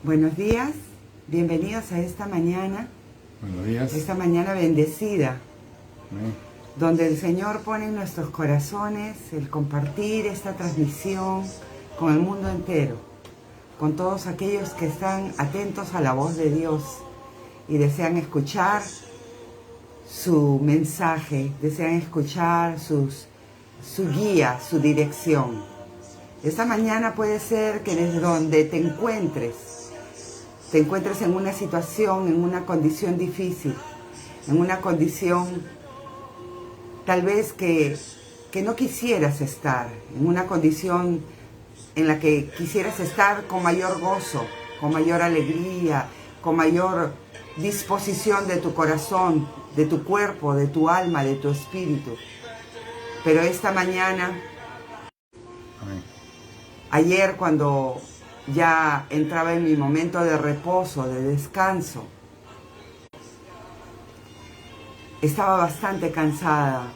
Buenos días, bienvenidos a esta mañana. Buenos días. Esta mañana bendecida, Amén. donde el Señor pone en nuestros corazones el compartir esta transmisión con el mundo entero, con todos aquellos que están atentos a la voz de Dios y desean escuchar su mensaje, desean escuchar su guía, su dirección. Esta mañana puede ser que desde donde te encuentres en una situación, en una condición difícil, en una condición tal vez que no quisieras estar, en una condición en la que quisieras estar con mayor gozo, con mayor alegría, con mayor disposición de tu corazón, de tu cuerpo, de tu alma, de tu espíritu. Pero esta mañana, Amén. ayer cuando ya entraba en mi momento de reposo, de descanso, estaba bastante cansada.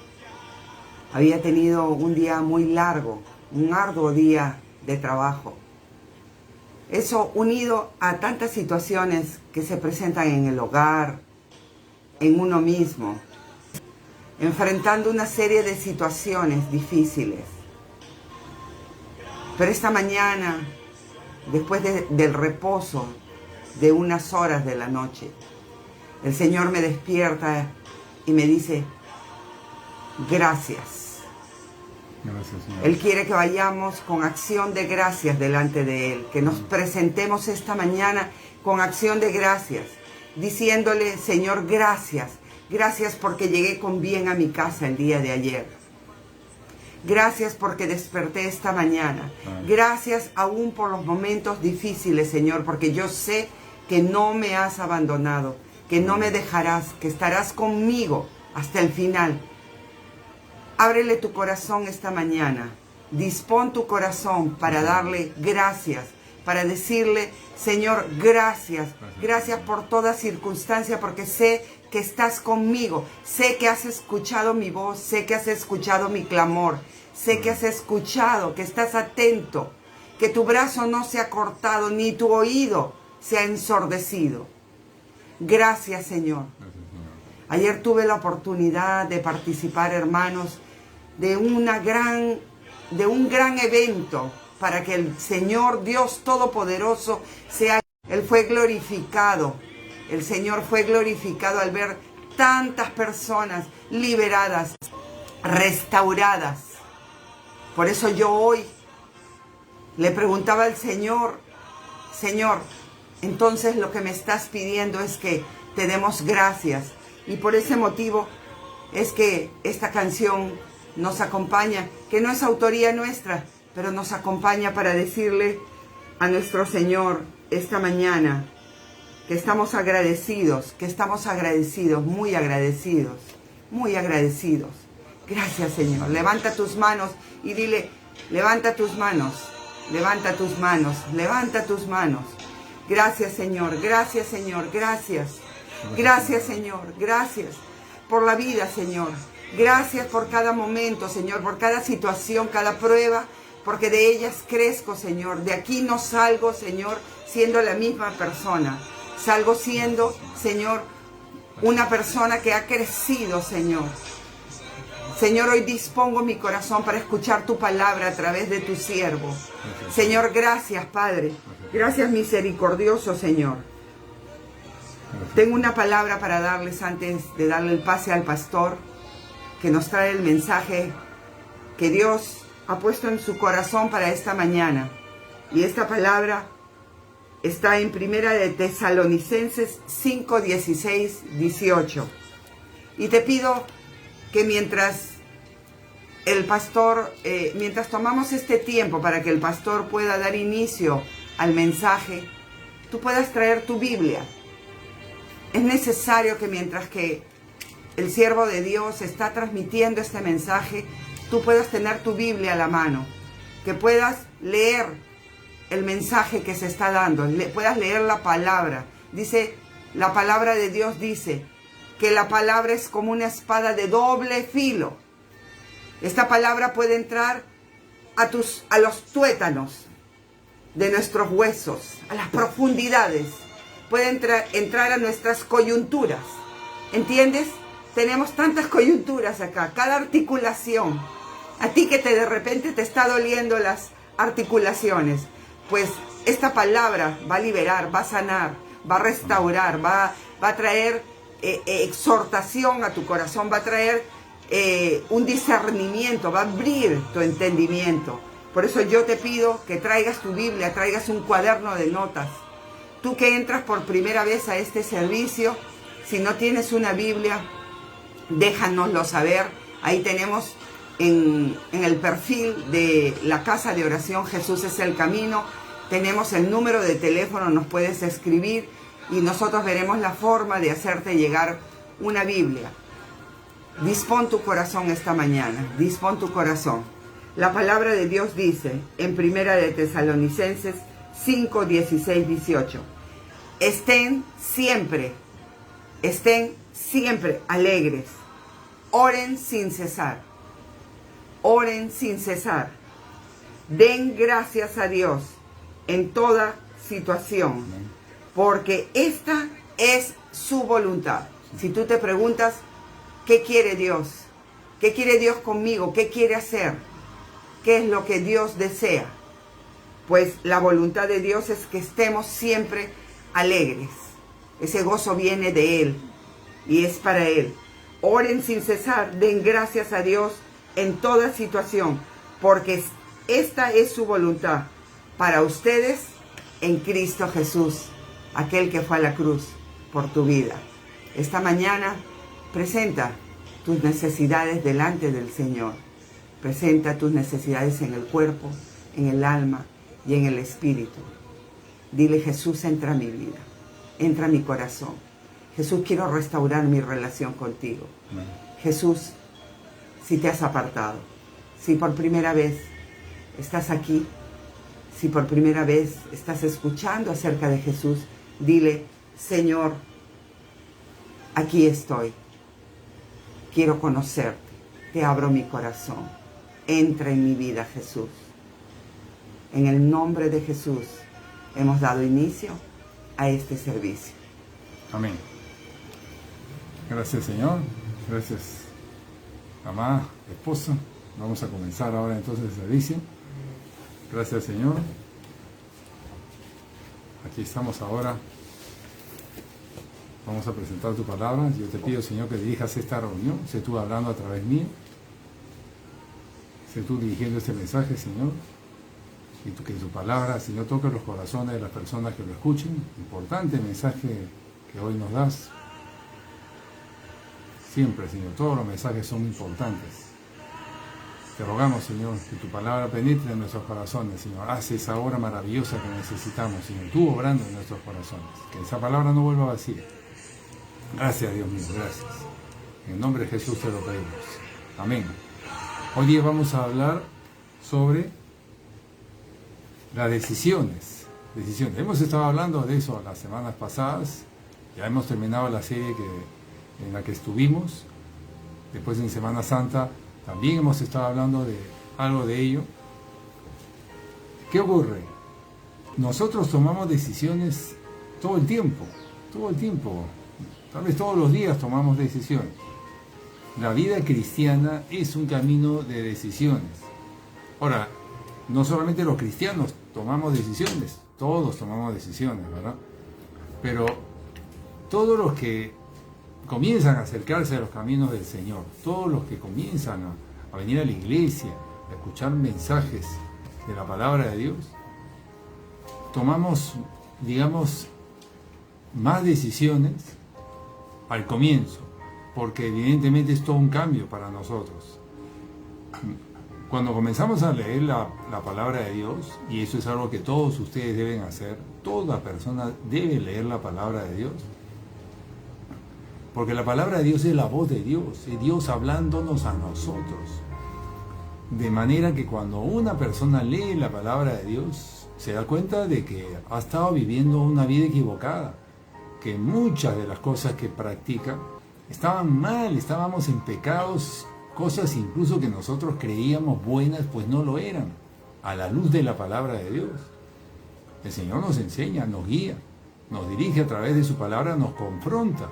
Había tenido un día muy largo, un arduo día de trabajo. Eso unido a tantas situaciones que se presentan en el hogar, en uno mismo, enfrentando una serie de situaciones difíciles. Pero esta mañana, después del reposo de unas horas de la noche, el Señor me despierta y me dice, gracias. Gracias, Señor. Él quiere que vayamos con acción de gracias delante de Él, que nos presentemos esta mañana con acción de gracias, diciéndole, Señor, gracias. Gracias porque llegué con bien a mi casa el día de ayer. Gracias porque desperté esta mañana. Gracias aún por los momentos difíciles, Señor, porque yo sé que no me has abandonado, que no me dejarás, que estarás conmigo hasta el final. Ábrele tu corazón esta mañana. Dispón tu corazón para darle gracias, para decirle, Señor, gracias. Gracias por toda circunstancia, porque sé que estás conmigo. Sé que has escuchado mi voz, sé que has escuchado mi clamor. Sé que has escuchado, que estás atento, que tu brazo no se ha cortado, ni tu oído se ha ensordecido. Gracias, Señor. Gracias, Señor. Ayer tuve la oportunidad de participar, hermanos, de un gran evento para que el Señor Dios Todopoderoso sea. Él fue glorificado. El Señor fue glorificado al ver tantas personas liberadas, restauradas. Por eso yo hoy le preguntaba al Señor, Señor, entonces lo que me estás pidiendo es que te demos gracias. Y por ese motivo es que esta canción nos acompaña, que no es autoría nuestra, pero nos acompaña para decirle a nuestro Señor esta mañana que estamos agradecidos, muy agradecidos, muy agradecidos. Gracias, Señor. Levanta tus manos y dile, levanta tus manos, levanta tus manos, levanta tus manos. Gracias, Señor, gracias, Señor, gracias. Gracias, Señor, gracias por la vida, Señor. Gracias por cada momento, Señor, por cada situación, cada prueba, porque de ellas crezco, Señor. De aquí no salgo, Señor, siendo la misma persona. Salgo siendo, Señor, una persona que ha crecido, Señor. Señor, hoy dispongo mi corazón para escuchar tu palabra a través de tu siervo. Señor, gracias, Padre. Gracias, misericordioso, Señor. Tengo una palabra para darles antes de darle el pase al pastor, que nos trae el mensaje que Dios ha puesto en su corazón para esta mañana. Y esta palabra está en Primera de Tesalonicenses 5, 16, 18. Y te pido que mientras tomamos este tiempo para que el pastor pueda dar inicio al mensaje, tú puedas traer tu Biblia. Es necesario que mientras que el siervo de Dios está transmitiendo este mensaje, tú puedas tener tu Biblia a la mano, que puedas leer el mensaje que se está dando, puedas leer la palabra. Dice, la palabra de Dios dice que la palabra es como una espada de doble filo. Esta palabra puede entrar a los tuétanos, de nuestros huesos, a las profundidades. Puede entrar a nuestras coyunturas. ¿Entiendes? Tenemos tantas coyunturas acá, cada articulación. A ti que de repente te está doliendo las articulaciones, pues esta palabra va a liberar, va a sanar, va a restaurar, va a traer exhortación a tu corazón, va a traer un discernimiento, va a abrir tu entendimiento. Por eso yo te pido que traigas tu Biblia, traigas un cuaderno de notas. Tú que entras por primera vez a este servicio, si no tienes una Biblia, déjanoslo saber. Ahí tenemos en el perfil de la Casa de Oración Jesús es el Camino, tenemos el número de teléfono, nos puedes escribir y nosotros veremos la forma de hacerte llegar una Biblia. Dispón tu corazón esta mañana, dispón tu corazón. La palabra de Dios dice en Primera de Tesalonicenses 5, 16, 18. Estén siempre alegres. Oren sin cesar. Oren sin cesar. Den gracias a Dios en toda situación, porque esta es su voluntad. Si tú te preguntas, ¿qué quiere Dios? ¿Qué quiere Dios conmigo? ¿Qué quiere hacer? ¿Qué es lo que Dios desea? Pues la voluntad de Dios es que estemos siempre alegres. Ese gozo viene de Él y es para Él. Oren sin cesar, den gracias a Dios en toda situación, porque esta es su voluntad para ustedes en Cristo Jesús, aquel que fue a la cruz por tu vida. Esta mañana presenta tus necesidades delante del Señor. Presenta tus necesidades en el cuerpo, en el alma y en el espíritu. Dile: Jesús, entra a mi vida, entra a mi corazón. Jesús, quiero restaurar mi relación contigo. Amén. Jesús, si te has apartado, si por primera vez estás aquí, si por primera vez estás escuchando acerca de Jesús, dile: Señor, aquí estoy, quiero conocerte, te abro mi corazón, entra en mi vida, Jesús. En el nombre de Jesús hemos dado inicio a este servicio. Amén. Gracias, Señor. Gracias, mamá, esposa. Vamos a comenzar ahora entonces el servicio. Gracias, Señor. Aquí estamos ahora. Vamos a presentar tu palabra. Yo te pido, Señor, que dirijas esta reunión. Sé tú hablando a través mío. Sé tú dirigiendo este mensaje, Señor. Y que tu palabra, Señor, toque los corazones de las personas que lo escuchen. Importante mensaje que hoy nos das. Siempre, Señor, todos los mensajes son importantes. Te rogamos, Señor, que tu palabra penetre en nuestros corazones, Señor. Haz esa obra maravillosa que necesitamos, Señor. Tú obrando en nuestros corazones. Que esa palabra no vuelva vacía. Gracias, Dios mío, gracias. En el nombre de Jesús te lo pedimos. Amén. Hoy día vamos a hablar sobre las decisiones. Hemos estado hablando de eso las semanas pasadas. Ya hemos terminado la serie en la que estuvimos. Después en Semana Santa también hemos estado hablando de algo de ello. ¿Qué ocurre? Nosotros tomamos decisiones todo el tiempo. Tal vez todos los días tomamos decisiones. La vida cristiana es un camino de decisiones. Ahora, no solamente los cristianos tomamos decisiones, todos tomamos decisiones, ¿verdad? Pero todos los que comienzan a acercarse a los caminos del Señor, todos los que comienzan a venir a la iglesia, a escuchar mensajes de la palabra de Dios, tomamos, digamos, más decisiones al comienzo, porque evidentemente es todo un cambio para nosotros. Cuando comenzamos a leer la palabra de Dios, y eso es algo que todos ustedes deben hacer, toda persona debe leer la palabra de Dios, porque la palabra de Dios es la voz de Dios, es Dios hablándonos a nosotros. De manera que cuando una persona lee la palabra de Dios, se da cuenta de que ha estado viviendo una vida equivocada, que muchas de las cosas que practica estaban mal, estábamos en pecados, cosas incluso que nosotros creíamos buenas, pues no lo eran, a la luz de la palabra de Dios. El Señor nos enseña, nos guía, nos dirige a través de su palabra, nos confronta.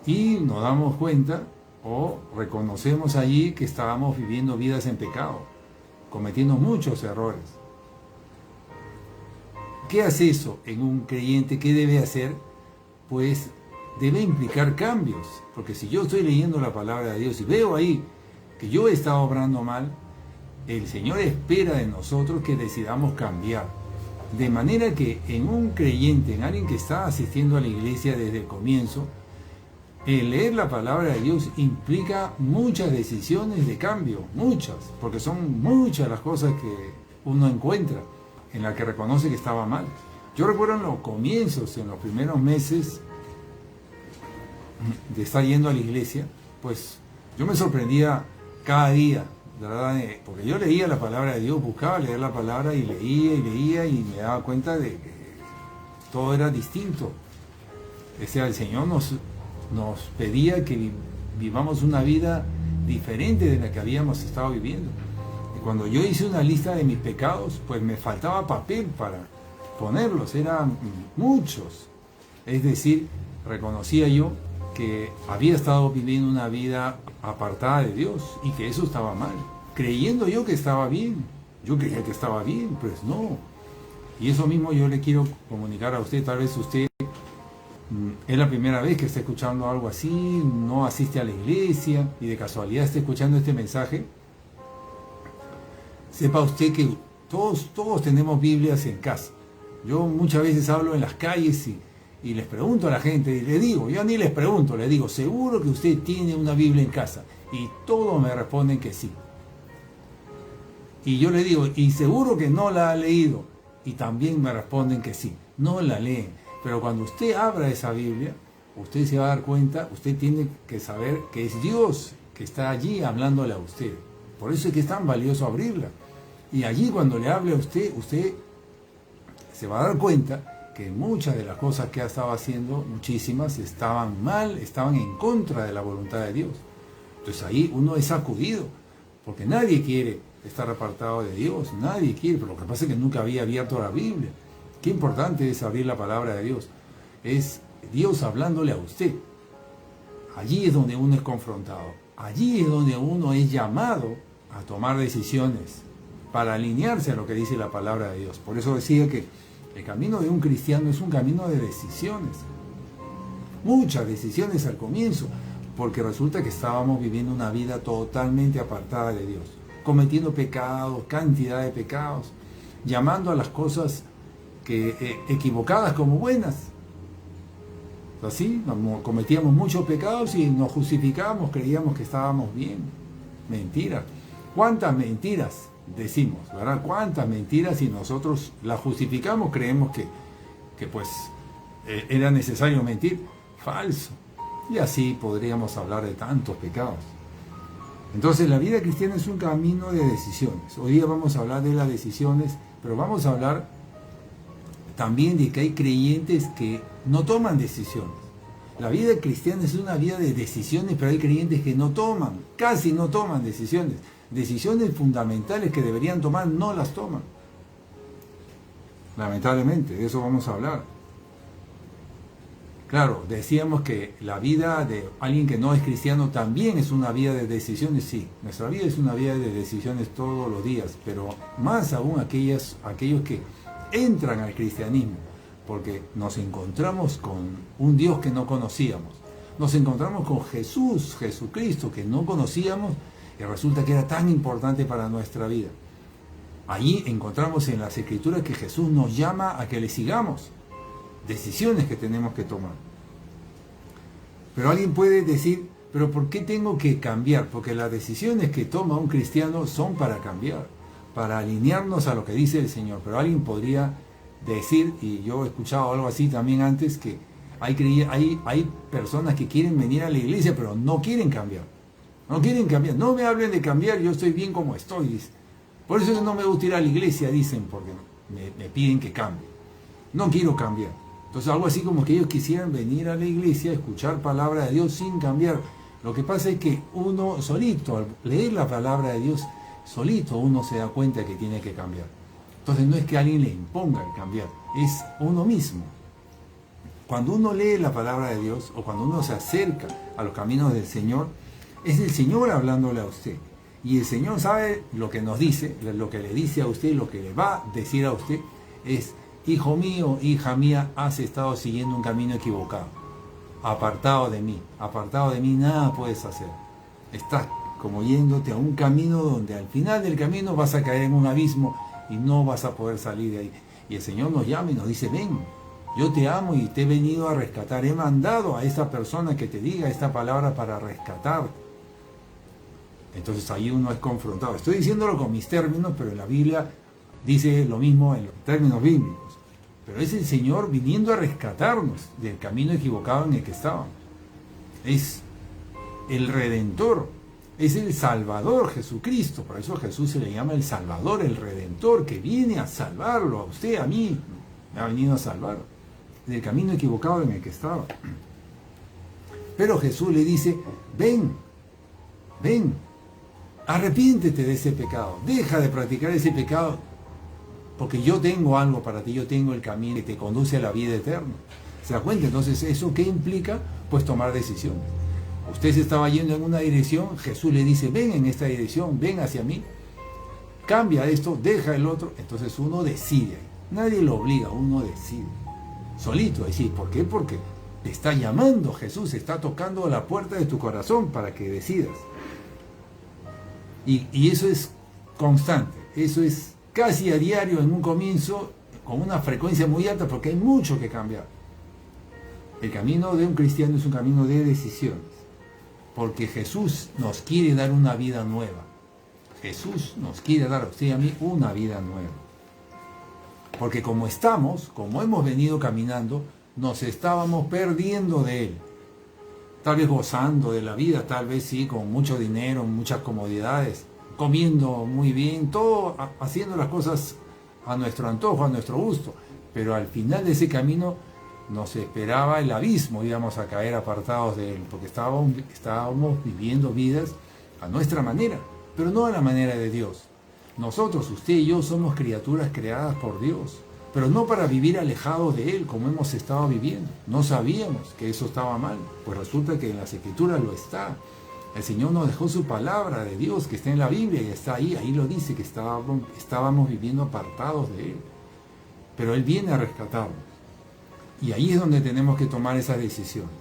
Y nos damos cuenta o reconocemos allí que estábamos viviendo vidas en pecado, cometiendo muchos errores. ¿Qué hace eso en un creyente? ¿Qué debe hacer? Pues debe implicar cambios, porque si yo estoy leyendo la palabra de Dios y veo ahí que yo he estado obrando mal, el Señor espera de nosotros que decidamos cambiar. De manera que en un creyente, en alguien que está asistiendo a la iglesia desde el comienzo, el leer la palabra de Dios implica muchas decisiones de cambio, muchas, porque son muchas las cosas que uno encuentra en las que reconoce que estaba mal. Yo recuerdo en los comienzos, en los primeros meses de estar yendo a la iglesia, pues yo me sorprendía cada día, de verdad, porque yo leía la palabra de Dios, buscaba leer la palabra y leía y me daba cuenta de que todo era distinto. O sea, el Señor nos pedía que vivamos una vida diferente de la que habíamos estado viviendo. Y cuando yo hice una lista de mis pecados, pues me faltaba papel para ponerlos, eran muchos. Es decir, reconocía yo que había estado viviendo una vida apartada de Dios y que eso estaba mal, creyendo yo que estaba bien. Yo creía que estaba bien, pues no. Y eso mismo yo le quiero comunicar a usted. Tal vez usted es la primera vez que está escuchando algo así, no asiste a la iglesia y de casualidad está escuchando este mensaje. Sepa usted que todos tenemos Biblias en casa. Yo muchas veces hablo en las calles y les pregunto a la gente, y le digo, yo ni les pregunto, les digo, ¿seguro que usted tiene una Biblia en casa? Y todos me responden que sí. Y yo le digo, ¿y seguro que no la ha leído? Y también me responden que sí, no la leen. Pero cuando usted abra esa Biblia, usted se va a dar cuenta, usted tiene que saber que es Dios que está allí hablándole a usted. Por eso es que es tan valioso abrirla. Y allí cuando le hable a usted, usted se va a dar cuenta que muchas de las cosas que ha estado haciendo, muchísimas, estaban mal, estaban en contra de la voluntad de Dios. Entonces ahí uno es sacudido, porque nadie quiere estar apartado de Dios, nadie quiere, pero lo que pasa es que nunca había abierto la Biblia. Qué importante es abrir la palabra de Dios. Es Dios hablándole a usted. Allí es donde uno es confrontado. Allí es donde uno es llamado a tomar decisiones para alinearse a lo que dice la palabra de Dios. Por eso decía que el camino de un cristiano es un camino de decisiones. Muchas decisiones al comienzo, porque resulta que estábamos viviendo una vida totalmente apartada de Dios, cometiendo pecados, cantidad de pecados, llamando a las cosas equivocadas como buenas. Así, cometíamos muchos pecados y nos justificábamos, creíamos que estábamos bien. Mentira. ¿Cuántas mentiras decimos, verdad? ¿Cuántas mentiras y nosotros las justificamos? Creemos que pues era necesario mentir. Falso. Y así podríamos hablar de tantos pecados. Entonces la vida cristiana es un camino de decisiones. Hoy día vamos a hablar de las decisiones, pero vamos a hablar también de que hay creyentes que no toman decisiones. La vida cristiana es una vida de decisiones, pero hay creyentes que no toman, casi no toman decisiones. Decisiones fundamentales que deberían tomar, no las toman. Lamentablemente, de eso vamos a hablar. Claro, decíamos que la vida de alguien que no es cristiano también es una vida de decisiones, sí. Nuestra vida es una vida de decisiones todos los días, pero más aún aquellos que entran al cristianismo, porque nos encontramos con un Dios que no conocíamos. Nos encontramos con Jesucristo, que no conocíamos, y resulta que era tan importante para nuestra vida. Allí encontramos en las Escrituras que Jesús nos llama a que le sigamos. Decisiones que tenemos que tomar. Pero alguien puede decir, ¿pero por qué tengo que cambiar? Porque las decisiones que toma un cristiano son para cambiar, para alinearnos a lo que dice el Señor. Pero alguien podría decir, y yo he escuchado algo así también antes, que hay personas que quieren venir a la iglesia, pero no quieren cambiar. No quieren cambiar. No me hablen de cambiar, yo estoy bien como estoy, dice. Por eso no me gusta ir a la iglesia, dicen, porque me piden que cambie. No quiero cambiar. Entonces algo así como que ellos quisieran venir a la iglesia, escuchar palabra de Dios sin cambiar. Lo que pasa es que uno solito, al leer la palabra de Dios, solito uno se da cuenta que tiene que cambiar. Entonces no es que alguien le imponga el cambiar, es uno mismo. Cuando uno lee la palabra de Dios o cuando uno se acerca a los caminos del Señor, es el Señor hablándole a usted. Y el Señor sabe lo que nos dice, lo que le dice a usted, lo que le va a decir a usted es: hijo mío, hija mía, has estado siguiendo un camino equivocado. Apartado de mí nada puedes hacer. Estás como yéndote a un camino donde al final del camino vas a caer en un abismo y no vas a poder salir de ahí. Y el Señor nos llama y nos dice: ven, yo te amo y te he venido a rescatar. He mandado a esa persona que te diga esta palabra para rescatar. Entonces ahí uno es confrontado. Estoy diciéndolo con mis términos, pero en la Biblia dice lo mismo en los términos bíblicos. Pero es el Señor viniendo a rescatarnos del camino equivocado en el que estábamos. Es el Redentor, es el Salvador, Jesucristo. Por eso a Jesús se le llama el Salvador, el Redentor, que viene a salvarlo, a usted, a mí. Me ha venido a salvar del camino equivocado en el que estaba. Pero Jesús le dice: ven, arrepiéntete de ese pecado, deja de practicar ese pecado, porque yo tengo algo para ti, yo tengo el camino que te conduce a la vida eterna. ¿Se da cuenta? Entonces, ¿eso qué implica? Pues tomar decisiones. Usted se estaba yendo en una dirección, Jesús le dice: ven en esta dirección, ven hacia mí, cambia esto, deja el otro. Entonces uno decide, nadie lo obliga, uno decide, solito decir. ¿Por qué? Porque te está llamando Jesús, está tocando a la puerta de tu corazón para que decidas. Y eso es constante, eso es casi a diario en un comienzo, con una frecuencia muy alta, porque hay mucho que cambiar. El camino de un cristiano es un camino de decisiones, porque Jesús nos quiere dar una vida nueva. Jesús nos quiere dar a usted y a mí una vida nueva. Porque como hemos venido caminando, nos estábamos perdiendo de Él. Tal vez gozando de la vida, tal vez sí, con mucho dinero, muchas comodidades, comiendo muy bien, todo haciendo las cosas a nuestro antojo, a nuestro gusto. Pero al final de ese camino nos esperaba el abismo, íbamos a caer apartados de Él, porque estábamos viviendo vidas a nuestra manera, pero no a la manera de Dios. Nosotros, usted y yo, somos criaturas creadas por Dios, pero no para vivir alejados de Él como hemos estado viviendo. No sabíamos que eso estaba mal, pues resulta que en las Escrituras lo está. El Señor nos dejó su palabra de Dios, que está en la Biblia y está ahí lo dice, que estábamos viviendo apartados de Él. Pero Él viene a rescatarnos. Y ahí es donde tenemos que tomar esas decisiones.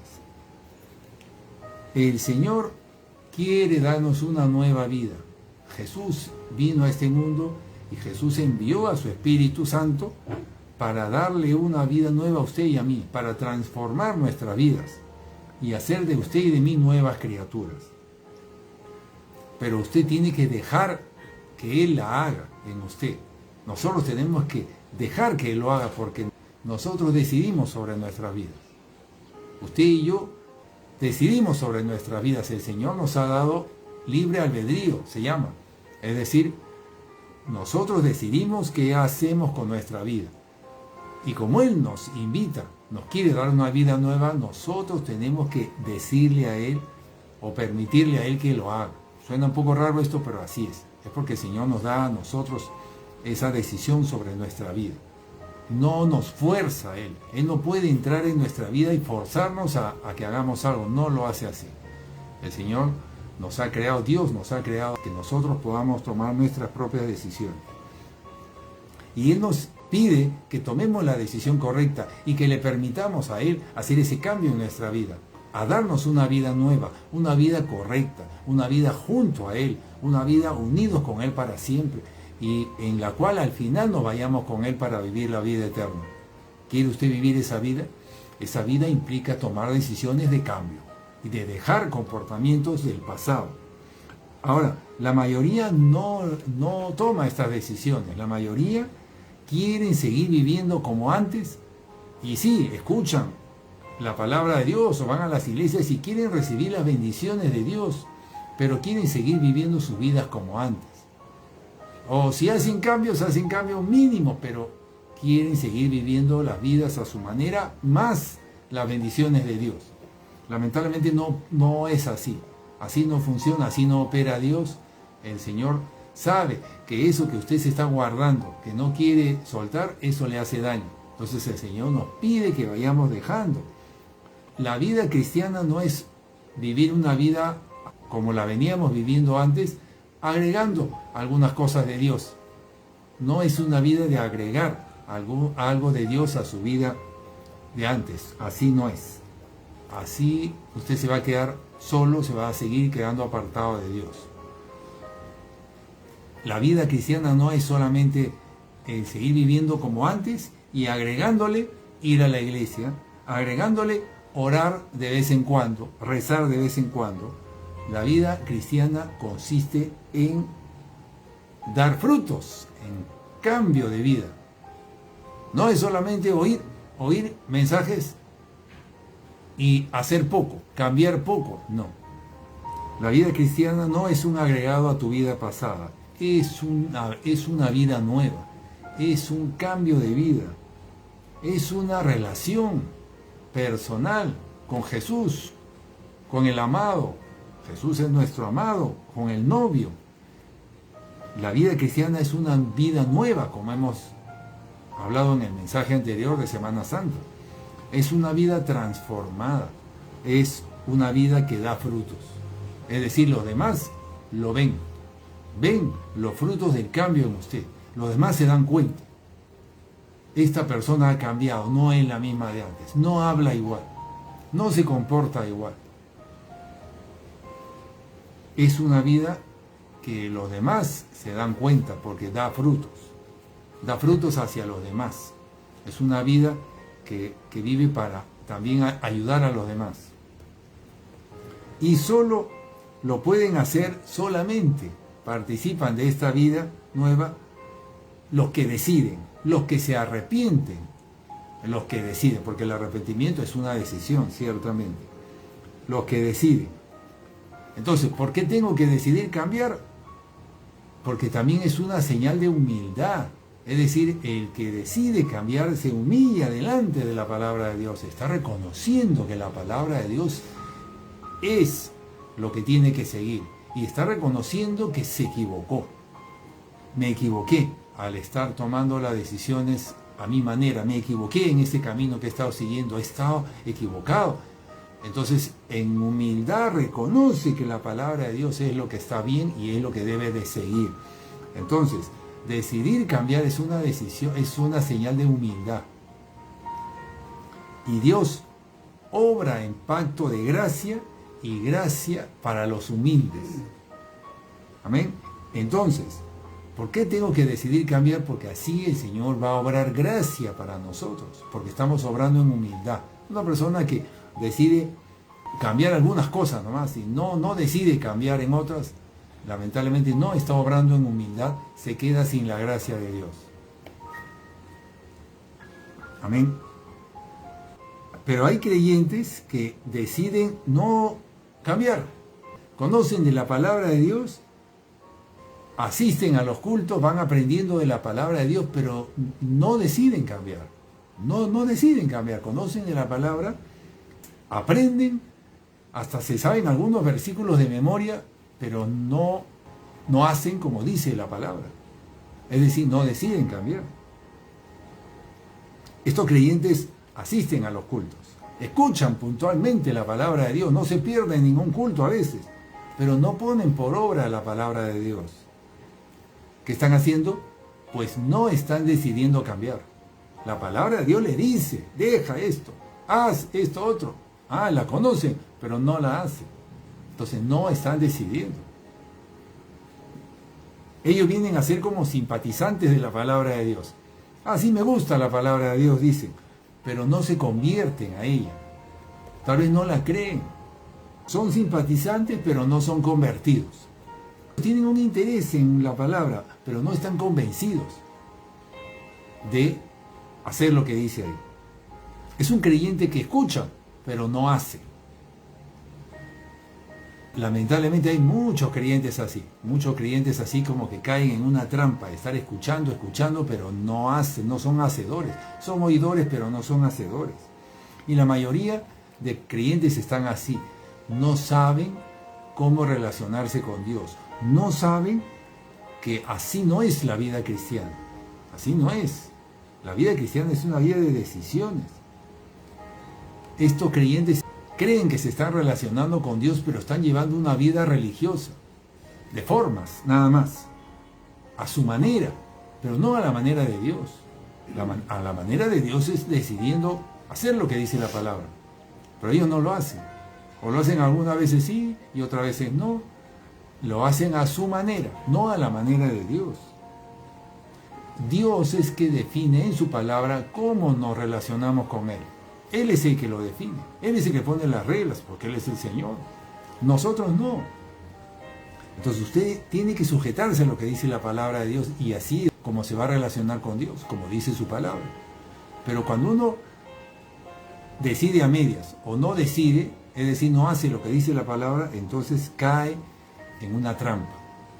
El Señor quiere darnos una nueva vida. Jesús vino a este mundo y Jesús envió a su Espíritu Santo para darle una vida nueva a usted y a mí, para transformar nuestras vidas y hacer de usted y de mí nuevas criaturas. Pero usted tiene que dejar que Él la haga en usted. Nosotros tenemos que dejar que Él lo haga, porque nosotros decidimos sobre nuestras vidas. Usted y yo decidimos sobre nuestras vidas. El Señor nos ha dado libre albedrío, se llama. Es decir, nosotros decidimos qué hacemos con nuestra vida. Y como Él nos invita, nos quiere dar una vida nueva, nosotros tenemos que decirle a Él o permitirle a Él que lo haga. Suena un poco raro esto, pero así es. Es porque el Señor nos da a nosotros esa decisión sobre nuestra vida. No nos fuerza Él. Él no puede entrar en nuestra vida y forzarnos a que hagamos algo. No lo hace así. El Señor nos ha creado, Dios nos ha creado que nosotros podamos tomar nuestras propias decisiones. Y Él nos pide que tomemos la decisión correcta y que le permitamos a Él hacer ese cambio en nuestra vida, a darnos una vida nueva, una vida correcta, una vida junto a Él, una vida unidos con Él para siempre, y en la cual al final nos vayamos con Él para vivir la vida eterna. ¿Quiere usted vivir esa vida? Esa vida implica tomar decisiones de cambio y de dejar comportamientos del pasado. Ahora, la mayoría no toma estas decisiones. La mayoría quieren seguir viviendo como antes, y sí, escuchan la palabra de Dios o van a las iglesias y quieren recibir las bendiciones de Dios, pero quieren seguir viviendo sus vidas como antes. O si hacen cambios mínimos, pero quieren seguir viviendo las vidas a su manera, más las bendiciones de Dios. Lamentablemente no es así. Así no funciona, así no opera Dios. El Señor sabe que eso que usted se está guardando, que no quiere soltar, eso le hace daño. Entonces el Señor nos pide que vayamos dejando. La vida cristiana no es vivir una vida como la veníamos viviendo antes, agregando algunas cosas de Dios. No es una vida de agregar algo de Dios a su vida de antes. Así no es. Así usted se va a quedar solo, se va a seguir quedando apartado de Dios. La vida cristiana no es solamente seguir viviendo como antes y agregándole ir a la iglesia, agregándole orar de vez en cuando, rezar de vez en cuando. La vida cristiana consiste en dar frutos, en cambio de vida. No es solamente oír mensajes y hacer poco, cambiar poco, no. La vida cristiana no es un agregado a tu vida pasada, es una vida nueva, es un cambio de vida, es una relación personal con Jesús, con el amado. Jesús es nuestro amado, con el novio. La vida cristiana es una vida nueva, como hemos hablado en el mensaje anterior de Semana Santa. Es una vida transformada, es una vida que da frutos. Es decir, los demás lo ven los frutos del cambio en usted. Los demás se dan cuenta. Esta persona ha cambiado, no es la misma de antes, no habla igual, no se comporta igual. Es una vida que los demás se dan cuenta porque da frutos hacia los demás. Es una vida que vive para también ayudar a los demás. Y solo lo pueden hacer, solamente participan de esta vida nueva los que deciden, los que se arrepienten, los que deciden, porque el arrepentimiento es una decisión, ciertamente. Los que deciden. Entonces, ¿por qué tengo que decidir cambiar? Porque también es una señal de humildad. Es decir, el que decide cambiar se humilla delante de la palabra de Dios. Está reconociendo que la palabra de Dios es lo que tiene que seguir. Y está reconociendo que se equivocó. Me equivoqué al estar tomando las decisiones a mi manera. Me equivoqué en ese camino que he estado siguiendo. He estado equivocado. Entonces, en humildad reconoce que la palabra de Dios es lo que está bien y es lo que debe de seguir. Entonces, decidir cambiar es una decisión, es una señal de humildad. Y Dios obra en pacto de gracia y gracia para los humildes. Amén. Entonces, ¿por qué tengo que decidir cambiar? Porque así el Señor va a obrar gracia para nosotros, porque estamos obrando en humildad. Una persona que decide cambiar algunas cosas nomás y no decide cambiar en otras, lamentablemente no está obrando en humildad, se queda sin la gracia de Dios. Amén. Pero hay creyentes que deciden no cambiar, conocen de la palabra de Dios, asisten a los cultos, van aprendiendo de la palabra de Dios, pero no deciden cambiar. No deciden cambiar, conocen de la palabra, aprenden, hasta se saben algunos versículos de memoria, pero no hacen como dice la palabra. Es decir, no deciden cambiar. Estos creyentes asisten a los cultos, escuchan puntualmente la palabra de Dios, no se pierden ningún culto a veces, pero no ponen por obra la palabra de Dios. ¿Qué están haciendo? Pues no están decidiendo cambiar. La palabra de Dios le dice, deja esto, haz esto otro. La conocen, pero no la hacen. Entonces no están decidiendo. Ellos vienen a ser como simpatizantes de la palabra de Dios. Sí me gusta la palabra de Dios, dicen, pero no se convierten a ella. Tal vez no la creen. Son simpatizantes, pero no son convertidos. Tienen un interés en la palabra, pero no están convencidos de hacer lo que dice ahí. Es un creyente que escucha, pero no hace. Lamentablemente hay muchos creyentes así como que caen en una trampa, de estar escuchando, pero no hacen, no son hacedores. Son oidores, pero no son hacedores. Y la mayoría de creyentes están así, no saben cómo relacionarse con Dios, no saben que así no es la vida cristiana. Así no es. La vida cristiana es una vida de decisiones. Estos creyentes creen que se están relacionando con Dios, pero están llevando una vida religiosa, de formas, nada más, a su manera, pero no a la manera de Dios. A la manera de Dios es decidiendo hacer lo que dice la palabra, pero ellos no lo hacen, o lo hacen algunas veces sí y otras veces no, lo hacen a su manera, no a la manera de Dios. Dios es que define en su palabra cómo nos relacionamos con Él. Él es el que lo define, Él es el que pone las reglas, porque Él es el Señor. Nosotros no. Entonces usted tiene que sujetarse a lo que dice la palabra de Dios, y así es como se va a relacionar con Dios, como dice su palabra. Pero cuando uno decide a medias o no decide, es decir, no hace lo que dice la palabra, entonces cae en una trampa,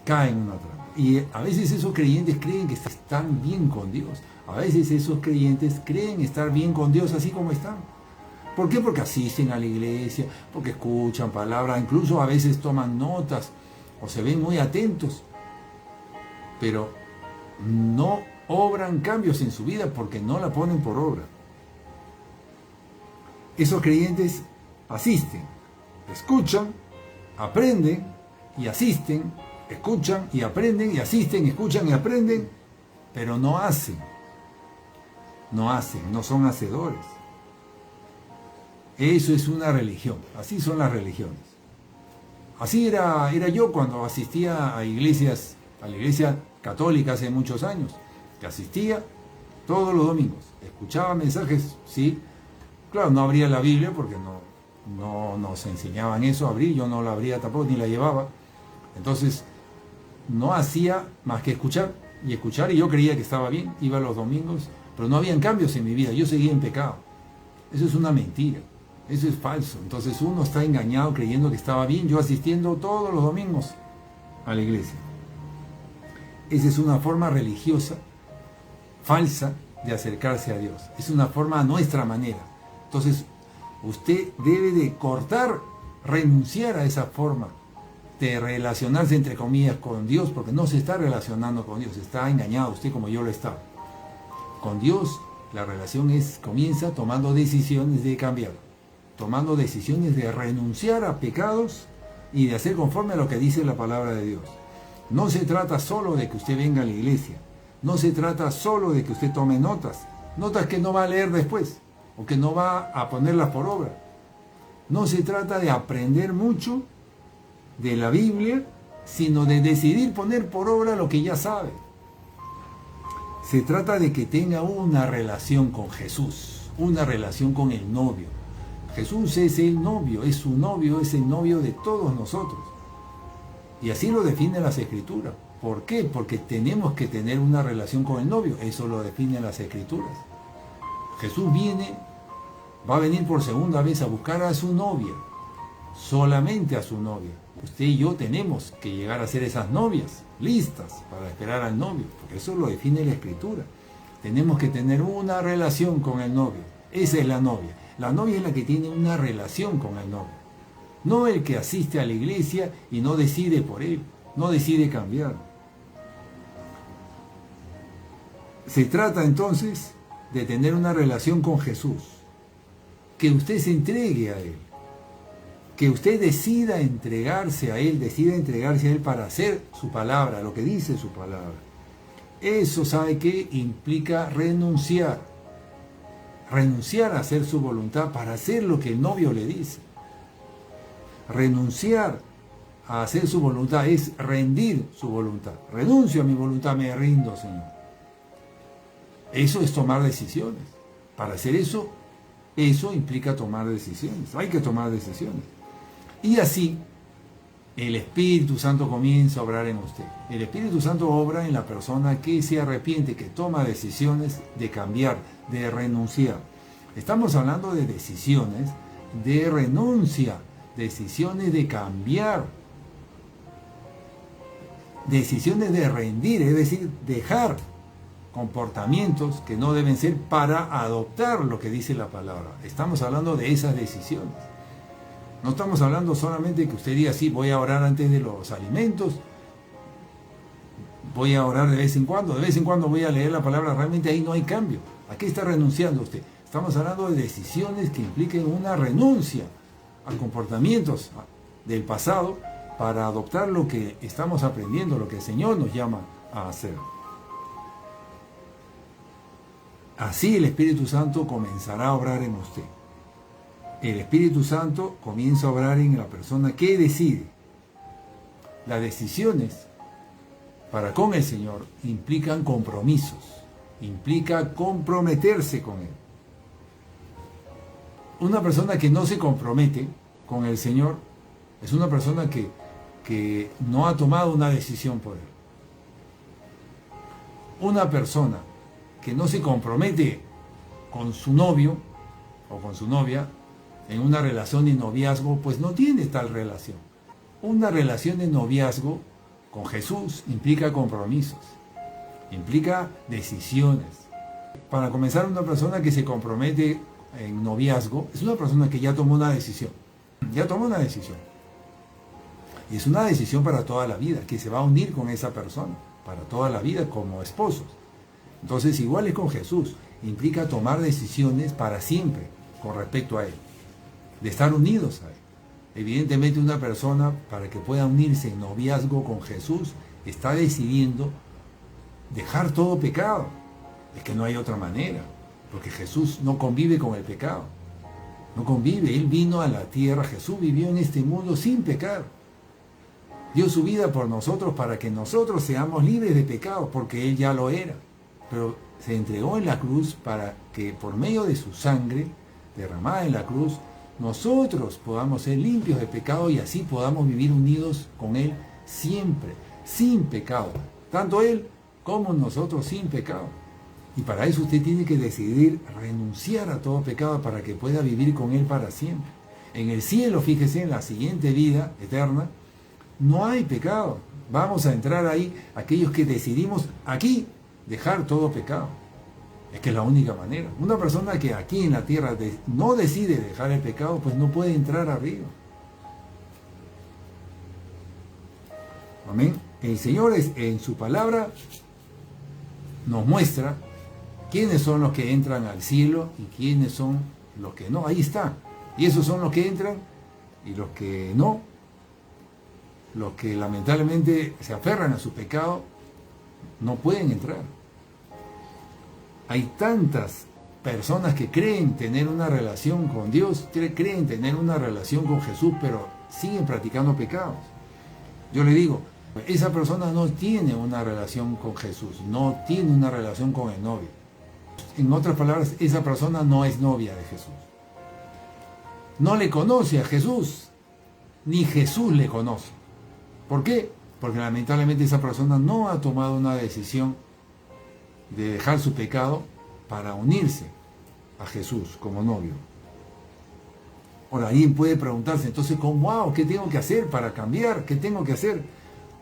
cae en una trampa. Y a veces esos creyentes creen que están bien con Dios. A veces esos creyentes creen estar bien con Dios así como están. ¿Por qué? Porque asisten a la iglesia, porque escuchan palabras, incluso a veces toman notas o se ven muy atentos, pero no obran cambios en su vida porque no la ponen por obra. Esos creyentes asisten, escuchan, aprenden y asisten, escuchan y aprenden y asisten, escuchan y aprenden, pero no hacen, no son hacedores. Eso es una religión, así son las religiones. Así era yo cuando asistía a la iglesia católica hace muchos años, que asistía todos los domingos, escuchaba mensajes, sí, claro, no abría la Biblia porque no nos enseñaban eso a abrir, yo no la abría tampoco ni la llevaba, entonces no hacía más que escuchar, y yo creía que estaba bien, iba los domingos, pero no habían cambios en mi vida, yo seguía en pecado. Eso es una mentira, eso es falso. Entonces uno está engañado creyendo que estaba bien, yo asistiendo todos los domingos a la iglesia. Esa es una forma religiosa, falsa, de acercarse a Dios. Es una forma a nuestra manera. Entonces usted debe de cortar, renunciar a esa forma de relacionarse entre comillas con Dios, porque no se está relacionando con Dios, está engañado usted como yo lo estaba. Con Dios la relación comienza tomando decisiones de cambiar, tomando decisiones de renunciar a pecados y de hacer conforme a lo que dice la palabra de Dios. No se trata solo de que usted venga a la iglesia, no se trata solo de que usted tome notas que no va a leer después o que no va a ponerlas por obra. No se trata de aprender mucho de la Biblia, sino de decidir poner por obra lo que ya sabe. Se trata de que tenga una relación con Jesús, una relación con el novio. Jesús es el novio, es su novio, es el novio de todos nosotros. Y así lo definen las Escrituras. ¿Por qué? Porque tenemos que tener una relación con el novio, eso lo definen las Escrituras. Jesús va a venir por segunda vez a buscar a su novia, solamente a su novia. Usted y yo tenemos que llegar a ser esas novias, listas para esperar al novio, porque eso lo define la Escritura. Tenemos que tener una relación con el novio, esa es la novia. La novia es la que tiene una relación con el novio, no el que asiste a la iglesia y no decide por él, no decide cambiar. Se trata entonces de tener una relación con Jesús, que usted se entregue a Él, que usted decida entregarse a Él, para hacer su palabra, lo que dice su palabra. Eso, ¿sabe qué? Implica renunciar a hacer su voluntad para hacer lo que el novio le dice. Renunciar a hacer su voluntad es rendir su voluntad. Renuncio a mi voluntad, me rindo, Señor. Eso es tomar decisiones. Para hacer eso implica tomar decisiones. Hay que tomar decisiones. Y así, el Espíritu Santo comienza a obrar en usted. El Espíritu Santo obra en la persona que se arrepiente, que toma decisiones de cambiar, de renunciar. Estamos hablando de decisiones de renuncia, decisiones de cambiar, decisiones de rendir, es decir, dejar comportamientos que no deben ser para adoptar lo que dice la palabra. Estamos hablando de esas decisiones. No estamos hablando solamente de que usted diga, sí, voy a orar antes de los alimentos, voy a orar de vez en cuando voy a leer la palabra, realmente ahí no hay cambio. ¿A qué está renunciando usted? Estamos hablando de decisiones que impliquen una renuncia a comportamientos del pasado para adoptar lo que estamos aprendiendo, lo que el Señor nos llama a hacer. Así el Espíritu Santo comenzará a obrar en usted. El Espíritu Santo comienza a obrar en la persona que decide. Las decisiones para con el Señor implican compromisos, implica comprometerse con Él. Una persona que no se compromete con el Señor es una persona que no ha tomado una decisión por Él. Una persona que no se compromete con su novio o con su novia en una relación de noviazgo, pues no tiene tal relación. Una relación de noviazgo con Jesús implica compromisos, implica decisiones. Para comenzar, una persona que se compromete en noviazgo es una persona que ya tomó una decisión. Ya tomó una decisión. Y es una decisión para toda la vida, que se va a unir con esa persona, para toda la vida como esposos. Entonces, igual es con Jesús. Implica tomar decisiones para siempre con respecto a Él, de estar unidos a Él. Evidentemente, una persona, para que pueda unirse en noviazgo con Jesús, está decidiendo dejar todo pecado. Es que no hay otra manera, porque Jesús no convive con el pecado. No convive. Él vino a la tierra, Jesús vivió en este mundo sin pecar. Dio su vida por nosotros para que nosotros seamos libres de pecado, porque Él ya lo era. Pero se entregó en la cruz para que por medio de su sangre derramada en la cruz, nosotros podamos ser limpios de pecado y así podamos vivir unidos con Él siempre, sin pecado. Tanto Él como nosotros sin pecado. Y para eso usted tiene que decidir renunciar a todo pecado para que pueda vivir con Él para siempre. En el cielo, fíjese, en la siguiente vida eterna, no hay pecado. Vamos a entrar ahí aquellos que decidimos aquí dejar todo pecado. Es que es la única manera. Una persona que aquí en la tierra no decide dejar el pecado, pues no puede entrar arriba. Amén. El Señor en su palabra nos muestra quiénes son los que entran al cielo y quiénes son los que no. Ahí está. Y esos son los que entran y los que no. Los que lamentablemente se aferran a su pecado no pueden entrar. Hay tantas personas que creen tener una relación con Dios, creen tener una relación con Jesús, pero siguen practicando pecados. Yo le digo, esa persona no tiene una relación con Jesús, no tiene una relación con el novio. En otras palabras, esa persona no es novia de Jesús. No le conoce a Jesús, ni Jesús le conoce. ¿Por qué? Porque lamentablemente esa persona no ha tomado una decisión de dejar su pecado para unirse a Jesús como novio. Ahora, alguien puede preguntarse, entonces, ¿qué tengo que hacer para cambiar? ¿Qué tengo que hacer?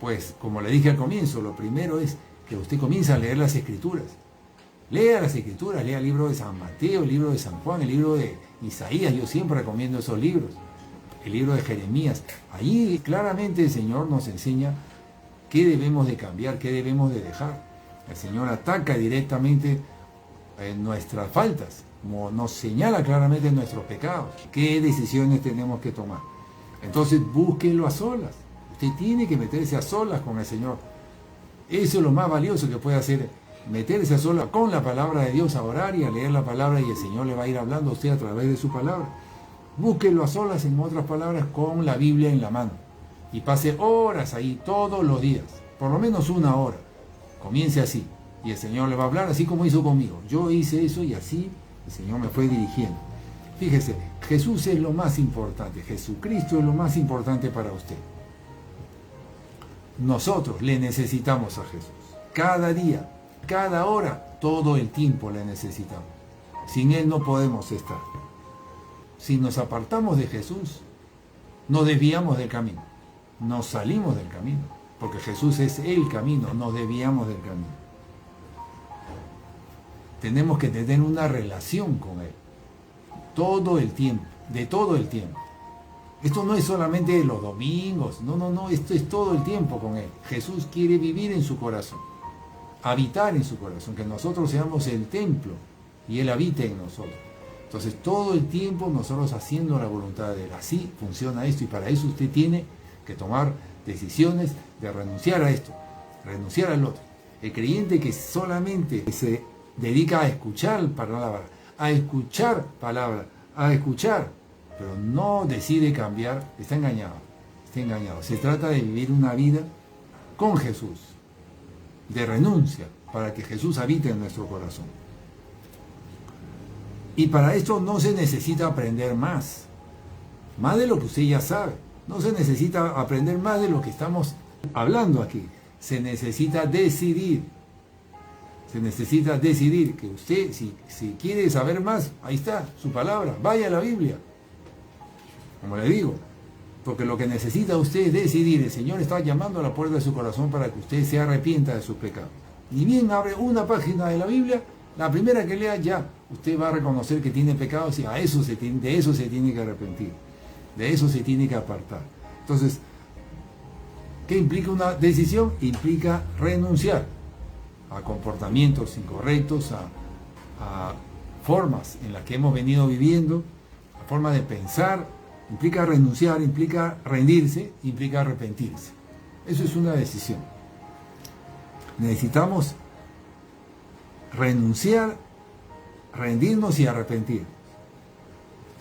Pues, como le dije al comienzo, lo primero es que usted comience a leer las Escrituras. Lea las Escrituras, lea el libro de San Mateo, el libro de San Juan, el libro de Isaías. Yo siempre recomiendo esos libros. El libro de Jeremías. Ahí claramente el Señor nos enseña qué debemos de cambiar, qué debemos de dejar. El Señor ataca directamente nuestras faltas, nos señala claramente nuestros pecados, qué decisiones tenemos que tomar. Entonces búsquelo a solas. Usted tiene que meterse a solas con el Señor. Eso es lo más valioso que puede hacer, meterse a solas con la palabra de Dios, a orar y a leer la palabra, y el Señor le va a ir hablando a usted a través de su palabra. Búsquelo a solas, en otras palabras, con la Biblia en la mano, y pase horas ahí todos los días, por lo menos una hora. Comience así, y el Señor le va a hablar así como hizo conmigo. Yo hice eso y así el Señor me fue dirigiendo. Fíjese, Jesús es lo más importante, Jesucristo es lo más importante para usted. Nosotros le necesitamos a Jesús. Cada día, cada hora, todo el tiempo le necesitamos. Sin Él no podemos estar. Si nos apartamos de Jesús, nos desviamos del camino, nos salimos del camino, porque Jesús es el camino, nos desviamos del camino. Tenemos que tener una relación con Él, todo el tiempo, de todo el tiempo. Esto no es solamente los domingos, no, esto es todo el tiempo con Él. Jesús quiere vivir en su corazón, habitar en su corazón, que nosotros seamos el templo y Él habite en nosotros. Entonces todo el tiempo nosotros haciendo la voluntad de Él. Así funciona esto y para eso usted tiene que tomar decisiones de renunciar a esto, renunciar al otro. El creyente que solamente se dedica a escuchar palabra, a escuchar, pero no decide cambiar, está engañado, está engañado. Se trata de vivir una vida con Jesús, de renuncia, para que Jesús habite en nuestro corazón. Y para esto no se necesita aprender más de lo que usted ya sabe. No se necesita aprender más de lo que estamos hablando aquí. Se necesita decidir. Se necesita decidir que usted, si quiere saber más, ahí está, su palabra, vaya a la Biblia. Como le digo, porque lo que necesita usted es decidir. El Señor está llamando a la puerta de su corazón para que usted se arrepienta de sus pecados. Ni bien abre una página de la Biblia, la primera que lea ya, usted va a reconocer que tiene pecados y de eso se tiene que arrepentir. De eso se tiene que apartar. Entonces, ¿qué implica una decisión? Implica renunciar a comportamientos incorrectos, a formas en las que hemos venido viviendo, a forma de pensar. Implica renunciar, implica rendirse, implica arrepentirse. Eso es una decisión. Necesitamos renunciar, rendirnos y arrepentirnos.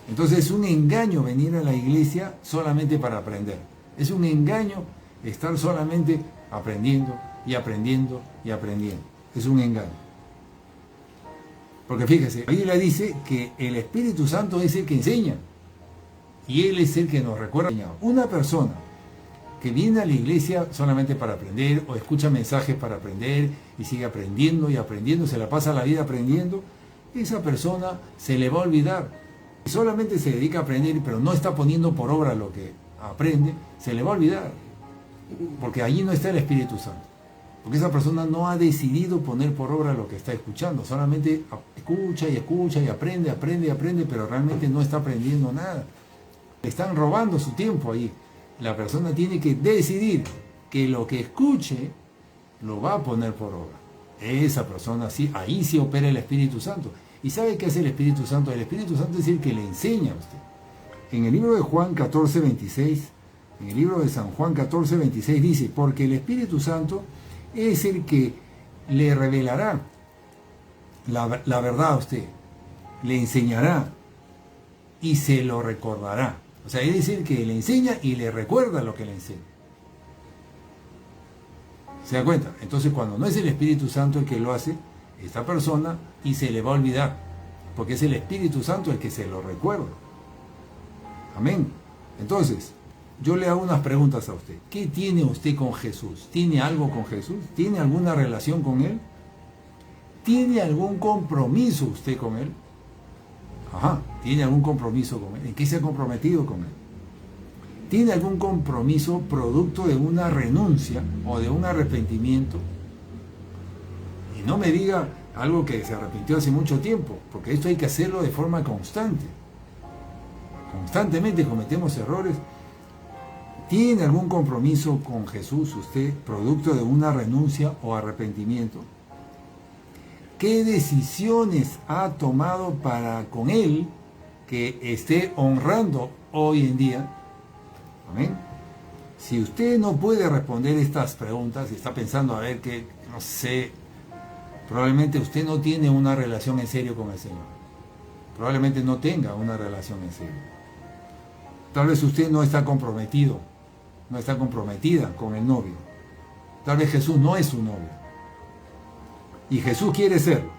Entonces es un engaño venir a la iglesia solamente para aprender. Es un engaño estar solamente aprendiendo y aprendiendo y aprendiendo. Es un engaño. Porque fíjese, la Biblia dice que el Espíritu Santo es el que enseña. Y Él es el que nos recuerda. Una persona que viene a la iglesia solamente para aprender o escucha mensajes para aprender y sigue aprendiendo y aprendiendo, se la pasa la vida aprendiendo, esa persona se le va a olvidar. Si solamente se dedica a aprender pero no está poniendo por obra lo que aprende, se le va a olvidar. Porque allí no está el Espíritu Santo. Porque esa persona no ha decidido poner por obra lo que está escuchando. Solamente escucha y aprende, pero realmente no está aprendiendo nada. Le están robando su tiempo ahí. La persona tiene que decidir que lo que escuche lo va a poner por obra. Esa persona sí, ahí sí opera el Espíritu Santo. ¿Y sabe qué hace el Espíritu Santo? El Espíritu Santo es el que le enseña a usted. En el libro de Juan 14:26, en el libro de San Juan 14:26 dice, porque el Espíritu Santo es el que le revelará la verdad a usted, le enseñará y se lo recordará. O sea, es decir, que le enseña y le recuerda lo que le enseña. ¿Se da cuenta? Entonces, cuando no es el Espíritu Santo el que lo hace, esta persona, y se le va a olvidar, porque es el Espíritu Santo el que se lo recuerda. Amén. Entonces, yo le hago unas preguntas a usted. ¿Qué tiene usted con Jesús? ¿Tiene algo con Jesús? ¿Tiene alguna relación con Él? ¿Tiene algún compromiso usted con Él? Ajá, ¿tiene algún compromiso con Él? ¿En qué se ha comprometido con Él? ¿Tiene algún compromiso producto de una renuncia o de un arrepentimiento? Y no me diga algo que se arrepintió hace mucho tiempo, porque esto hay que hacerlo de forma constante. Constantemente cometemos errores. ¿Tiene algún compromiso con Jesús usted, producto de una renuncia o arrepentimiento? ¿Qué decisiones ha tomado para con Él que esté honrando hoy en día? Amén. Si usted no puede responder estas preguntas y está pensando a ver que, no sé, probablemente usted no tiene una relación en serio con el Señor. Probablemente no tenga una relación en serio. Tal vez usted no está comprometido, no está comprometida con el novio. Tal vez Jesús no es su novio. Y Jesús quiere serlo.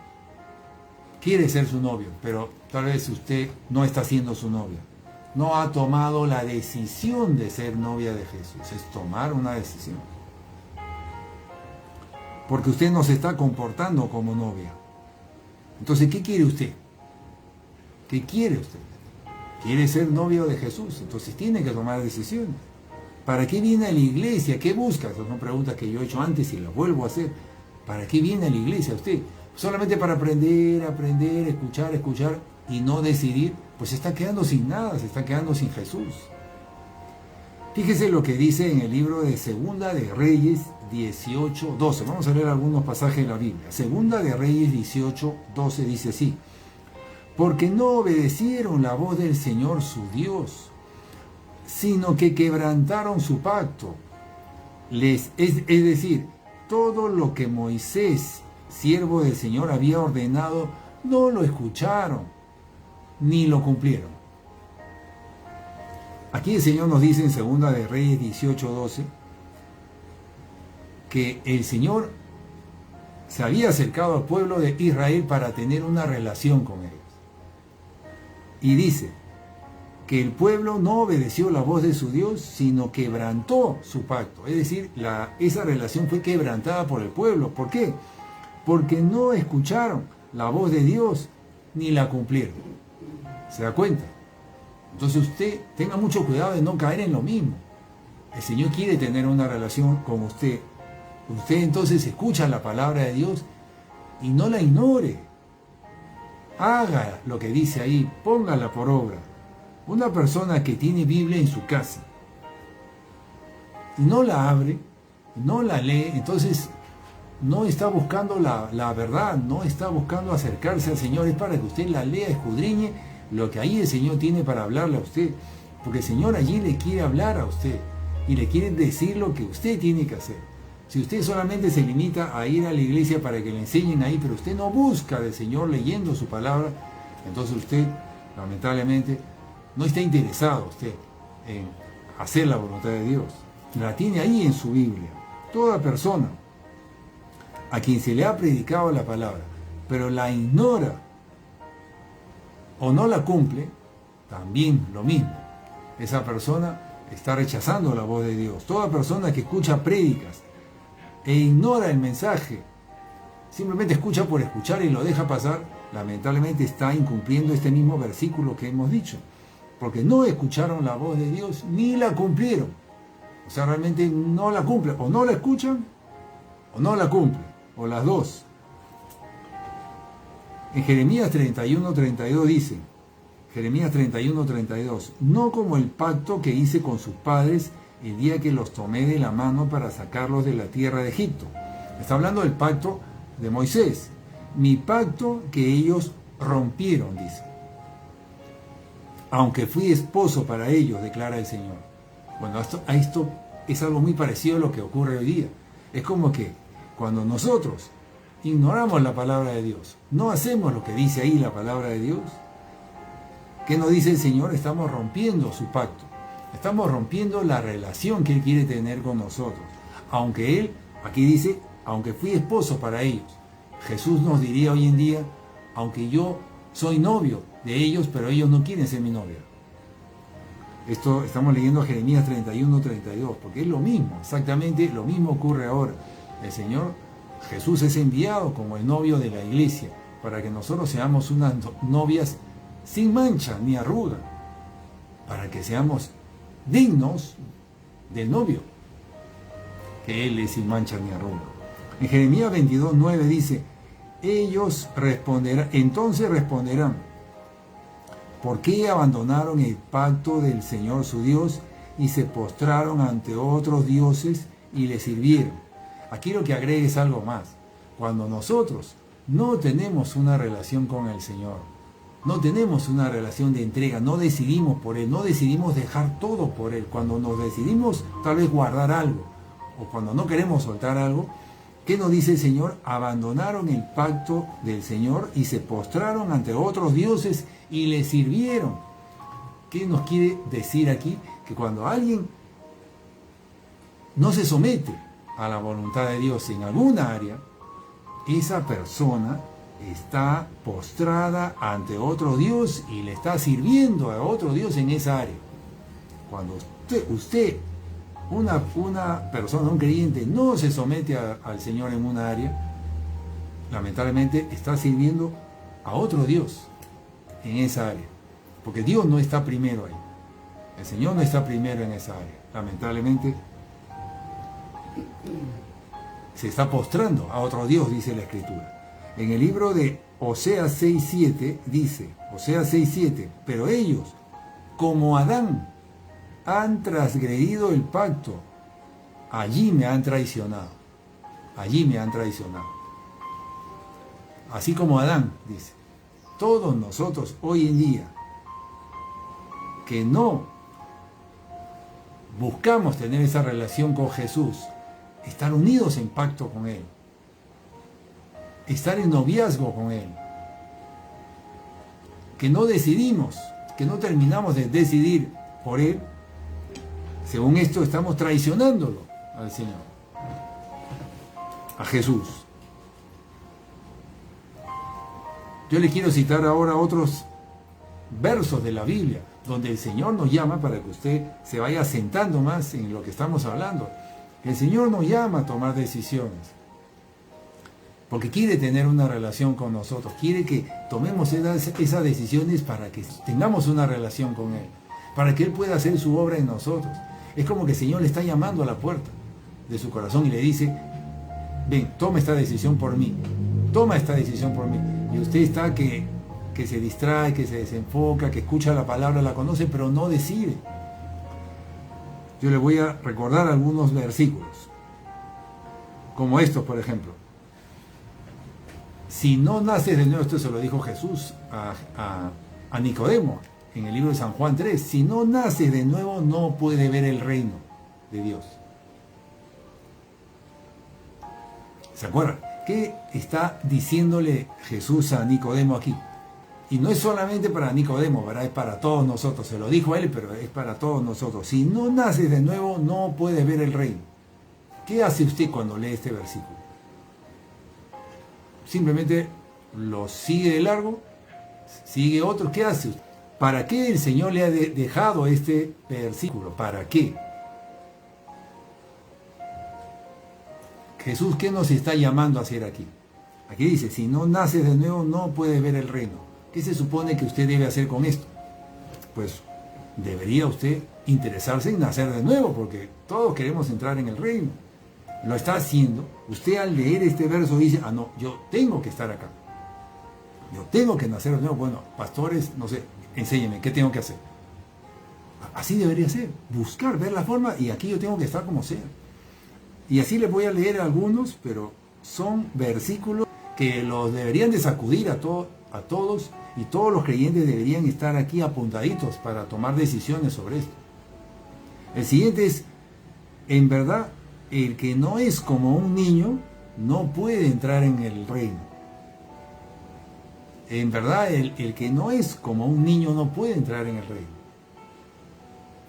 Quiere ser su novio, pero tal vez usted no está siendo su novia. No ha tomado la decisión de ser novia de Jesús. Es tomar una decisión. Porque usted no se está comportando como novia. Entonces, ¿qué quiere usted? ¿Qué quiere usted? ¿Quiere ser novio de Jesús? Entonces tiene que tomar decisiones. ¿Para qué viene a la iglesia? ¿Qué busca? Esas son preguntas que yo he hecho antes y las vuelvo a hacer. ¿Para qué viene a la iglesia usted? Solamente para aprender, escuchar y no decidir, pues se está quedando sin nada, se está quedando sin Jesús. Fíjese lo que dice en el libro de Segunda de Reyes 18:12. Vamos a leer algunos pasajes de la Biblia. Segunda de Reyes 18:12 dice así: porque no obedecieron la voz del Señor su Dios, sino que quebrantaron su pacto. Es decir, todo lo que Moisés, siervo del Señor, había ordenado, no lo escucharon, ni lo cumplieron. Aquí el Señor nos dice en Segunda de Reyes 18:12 que el Señor se había acercado al pueblo de Israel para tener una relación con ellos. Y dice que el pueblo no obedeció la voz de su Dios, sino quebrantó su pacto. Es decir, esa relación fue quebrantada por el pueblo. ¿Por qué? Porque no escucharon la voz de Dios ni la cumplieron. ¿Se da cuenta? Entonces usted tenga mucho cuidado de no caer en lo mismo. El Señor quiere tener una relación con usted. Usted entonces escucha la palabra de Dios y no la ignore. Haga lo que dice ahí, póngala por obra. Una persona que tiene Biblia en su casa y no la abre, no la lee, entonces no está buscando la verdad, no está buscando acercarse al Señor. Es para que usted la lea, escudriñe lo que ahí el Señor tiene para hablarle a usted. Porque el Señor allí le quiere hablar a usted y le quiere decir lo que usted tiene que hacer. Si usted solamente se limita a ir a la iglesia para que le enseñen ahí, pero usted no busca del Señor leyendo su palabra, entonces usted, lamentablemente, no está interesado usted en hacer la voluntad de Dios. La tiene ahí en su Biblia. Toda persona a quien se le ha predicado la palabra, pero la ignora o no la cumple, también lo mismo. Esa persona está rechazando la voz de Dios. Toda persona que escucha prédicas e ignora el mensaje, simplemente escucha por escuchar y lo deja pasar, lamentablemente está incumpliendo este mismo versículo que hemos dicho, porque no escucharon la voz de Dios ni la cumplieron. O sea, realmente no la cumplen, o no la escuchan o no la cumplen, o las dos. En Jeremías 31:32 dice, Jeremías 31:32, no como el pacto que hice con sus padres el día que los tomé de la mano para sacarlos de la tierra de Egipto. Está hablando del pacto de Moisés. Mi pacto que ellos rompieron, dice. Aunque fui esposo para ellos, declara el Señor. Bueno, esto es algo muy parecido a lo que ocurre hoy día. Es como que cuando nosotros ignoramos la palabra de Dios, no hacemos lo que dice ahí la palabra de Dios, ¿qué nos dice el Señor? Estamos rompiendo su pacto. Estamos rompiendo la relación que Él quiere tener con nosotros. Aunque Él, aquí dice, aunque fui esposo para ellos. Jesús nos diría hoy en día, aunque yo soy novio de ellos, pero ellos no quieren ser mi novia. Esto estamos leyendo Jeremías 31:32, porque es lo mismo, exactamente lo mismo ocurre ahora. El Señor Jesús es enviado como el novio de la iglesia, para que nosotros seamos unas novias sin mancha ni arruga, para que seamos dignos del novio, que Él es sin mancha ni arruga. En Jeremías 22:9 dice, ellos responderán, entonces responderán, ¿por qué abandonaron el pacto del Señor su Dios y se postraron ante otros dioses y le sirvieron? Aquí lo que agrega es algo más. Cuando nosotros no tenemos una relación con el Señor, no tenemos una relación de entrega, no decidimos por Él, no decidimos dejar todo por Él. Cuando nos decidimos tal vez guardar algo, o cuando no queremos soltar algo, ¿qué nos dice el Señor? Abandonaron el pacto del Señor y se postraron ante otros dioses y le sirvieron. ¿Qué nos quiere decir aquí? Que cuando alguien no se somete a la voluntad de Dios en alguna área, esa persona está postrada ante otro Dios y le está sirviendo a otro Dios en esa área. Cuando usted una persona, un creyente, no se somete al Señor en una área, lamentablemente está sirviendo a otro Dios en esa área, porque Dios no está primero ahí, el Señor no está primero en esa área. Lamentablemente se está postrando a otro Dios, dice la Escritura. En el libro de Oseas 6:7 dice, Oseas 6:7, pero ellos, como Adán, han transgredido el pacto, allí me han traicionado. Allí me han traicionado. Así como Adán, dice. Todos nosotros hoy en día, que no buscamos tener esa relación con Jesús, estar unidos en pacto con Él, estar en noviazgo con Él, que no decidimos, que no terminamos de decidir por Él, según esto estamos traicionándolo al Señor, a Jesús. Yo les quiero citar ahora otros versos de la Biblia, donde el Señor nos llama, para que usted se vaya asentando más en lo que estamos hablando. El Señor nos llama a tomar decisiones, porque quiere tener una relación con nosotros, quiere que tomemos esas decisiones para que tengamos una relación con Él, para que Él pueda hacer su obra en nosotros. Es como que el Señor le está llamando a la puerta de su corazón y le dice: ven, toma esta decisión por mí, toma esta decisión por mí. Y usted está que se distrae, que se desenfoca, que escucha la palabra, la conoce, pero no decide. Yo le voy a recordar algunos versículos, como estos, por ejemplo. Si no naces de nuevo, esto se lo dijo Jesús a Nicodemo en el libro de San Juan 3, si no naces de nuevo no puede ver el reino de Dios. ¿Se acuerdan? ¿Qué está diciéndole Jesús a Nicodemo aquí? Y no es solamente para Nicodemo, ¿verdad? Es para todos nosotros. Se lo dijo a él, pero es para todos nosotros. Si no naces de nuevo, no puedes ver el reino. ¿Qué hace usted cuando lee este versículo? Simplemente lo sigue de largo, sigue otro. ¿Qué hace usted? ¿Para qué el Señor le ha dejado este versículo? ¿Para qué? Jesús, ¿qué nos está llamando a hacer aquí? Aquí dice: si no naces de nuevo, no puedes ver el reino. ¿Qué se supone que usted debe hacer con esto? Pues debería usted interesarse en nacer de nuevo, porque todos queremos entrar en el reino. Lo está haciendo. Usted, al leer este verso, dice: ah, no, yo tengo que estar acá. Yo tengo que nacer de nuevo. Bueno, pastores, no sé, enséñenme, ¿qué tengo que hacer? Así debería ser. Buscar, ver la forma, y aquí yo tengo que estar como sea. Y así les voy a leer algunos, pero son versículos que los deberían de sacudir a todos, y todos los creyentes deberían estar aquí apuntaditos para tomar decisiones sobre esto. El siguiente es: en verdad, el que no es como un niño no puede entrar en el reino. En verdad, el que no es como un niño no puede entrar en el reino.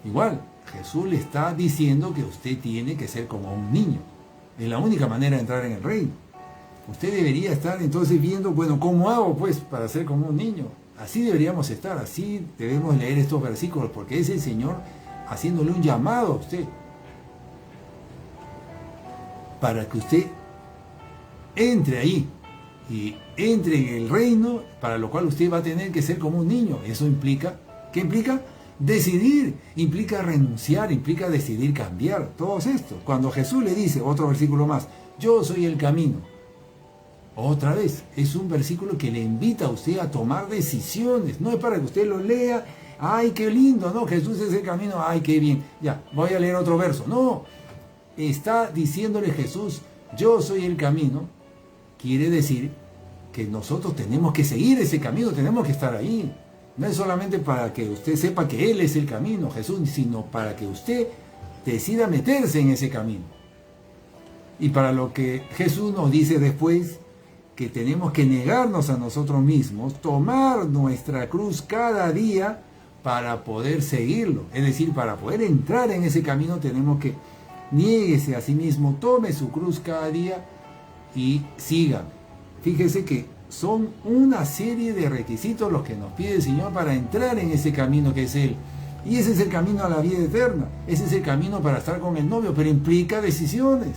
Igual, Jesús le está diciendo que usted tiene que ser como un niño. Es la única manera de entrar en el reino. Usted debería estar entonces viendo, bueno, ¿cómo hago pues para ser como un niño? Así deberíamos estar, así debemos leer estos versículos, porque es el Señor haciéndole un llamado a usted, para que usted entre ahí y entre en el reino, para lo cual usted va a tener que ser como un niño. Eso implica, ¿qué implica? Decidir, implica renunciar, implica decidir cambiar, todo esto. Cuando Jesús le dice, otro versículo más, yo soy el camino, otra vez, es un versículo que le invita a usted a tomar decisiones. No es para que usted lo lea, ay, qué lindo, no, Jesús es el camino, ay, qué bien, ya, voy a leer otro verso. No, está diciéndole Jesús, yo soy el camino, quiere decir que nosotros tenemos que seguir ese camino, tenemos que estar ahí. No es solamente para que usted sepa que Él es el camino, Jesús, sino para que usted decida meterse en ese camino. Y para lo que Jesús nos dice después, que tenemos que negarnos a nosotros mismos, tomar nuestra cruz cada día para poder seguirlo. Es decir, para poder entrar en ese camino tenemos que niéguese a sí mismo, tome su cruz cada día y siga. Fíjese que son una serie de requisitos los que nos pide el Señor para entrar en ese camino que es Él. Y ese es el camino a la vida eterna. Ese es el camino para estar con el novio, pero implica decisiones.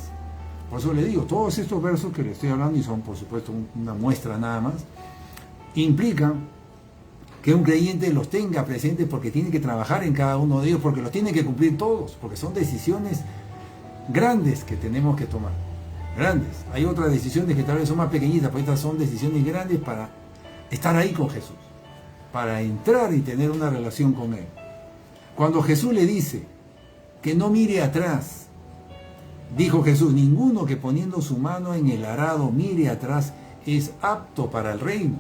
Por eso le digo, todos estos versos que le estoy hablando, y son por supuesto una muestra nada más, implican que un creyente los tenga presentes, porque tiene que trabajar en cada uno de ellos, porque los tiene que cumplir todos, porque son decisiones grandes que tenemos que tomar. Grandes. Hay otras decisiones que tal vez son más pequeñitas, pero estas son decisiones grandes para estar ahí con Jesús, para entrar y tener una relación con Él. Cuando Jesús le dice que no mire atrás, dijo Jesús, ninguno que poniendo su mano en el arado mire atrás es apto para el reino.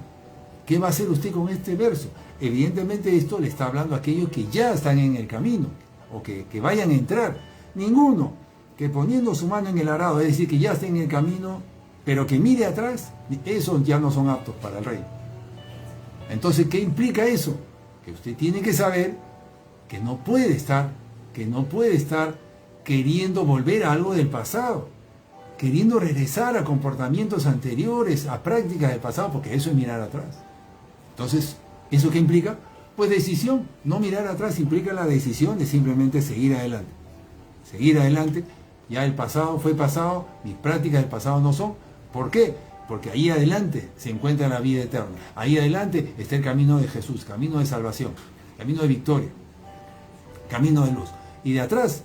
¿Qué va a hacer usted con este verso? Evidentemente esto le está hablando a aquellos que ya están en el camino o que vayan a entrar. Ninguno que poniendo su mano en el arado, es decir, que ya está en el camino, pero que mire atrás, esos ya no son aptos para el reino. Entonces, ¿qué implica eso? Que usted tiene que saber que no puede estar queriendo volver a algo del pasado, queriendo regresar a comportamientos anteriores, a prácticas del pasado, porque eso es mirar atrás. Entonces, ¿eso qué implica? Pues decisión. No mirar atrás implica la decisión de simplemente seguir adelante. Seguir adelante, ya el pasado fue pasado, mis prácticas del pasado no son. ¿Por qué? Porque ahí adelante se encuentra la vida eterna. Ahí adelante está el camino de Jesús, camino de salvación, camino de victoria, camino de luz. Y de atrás,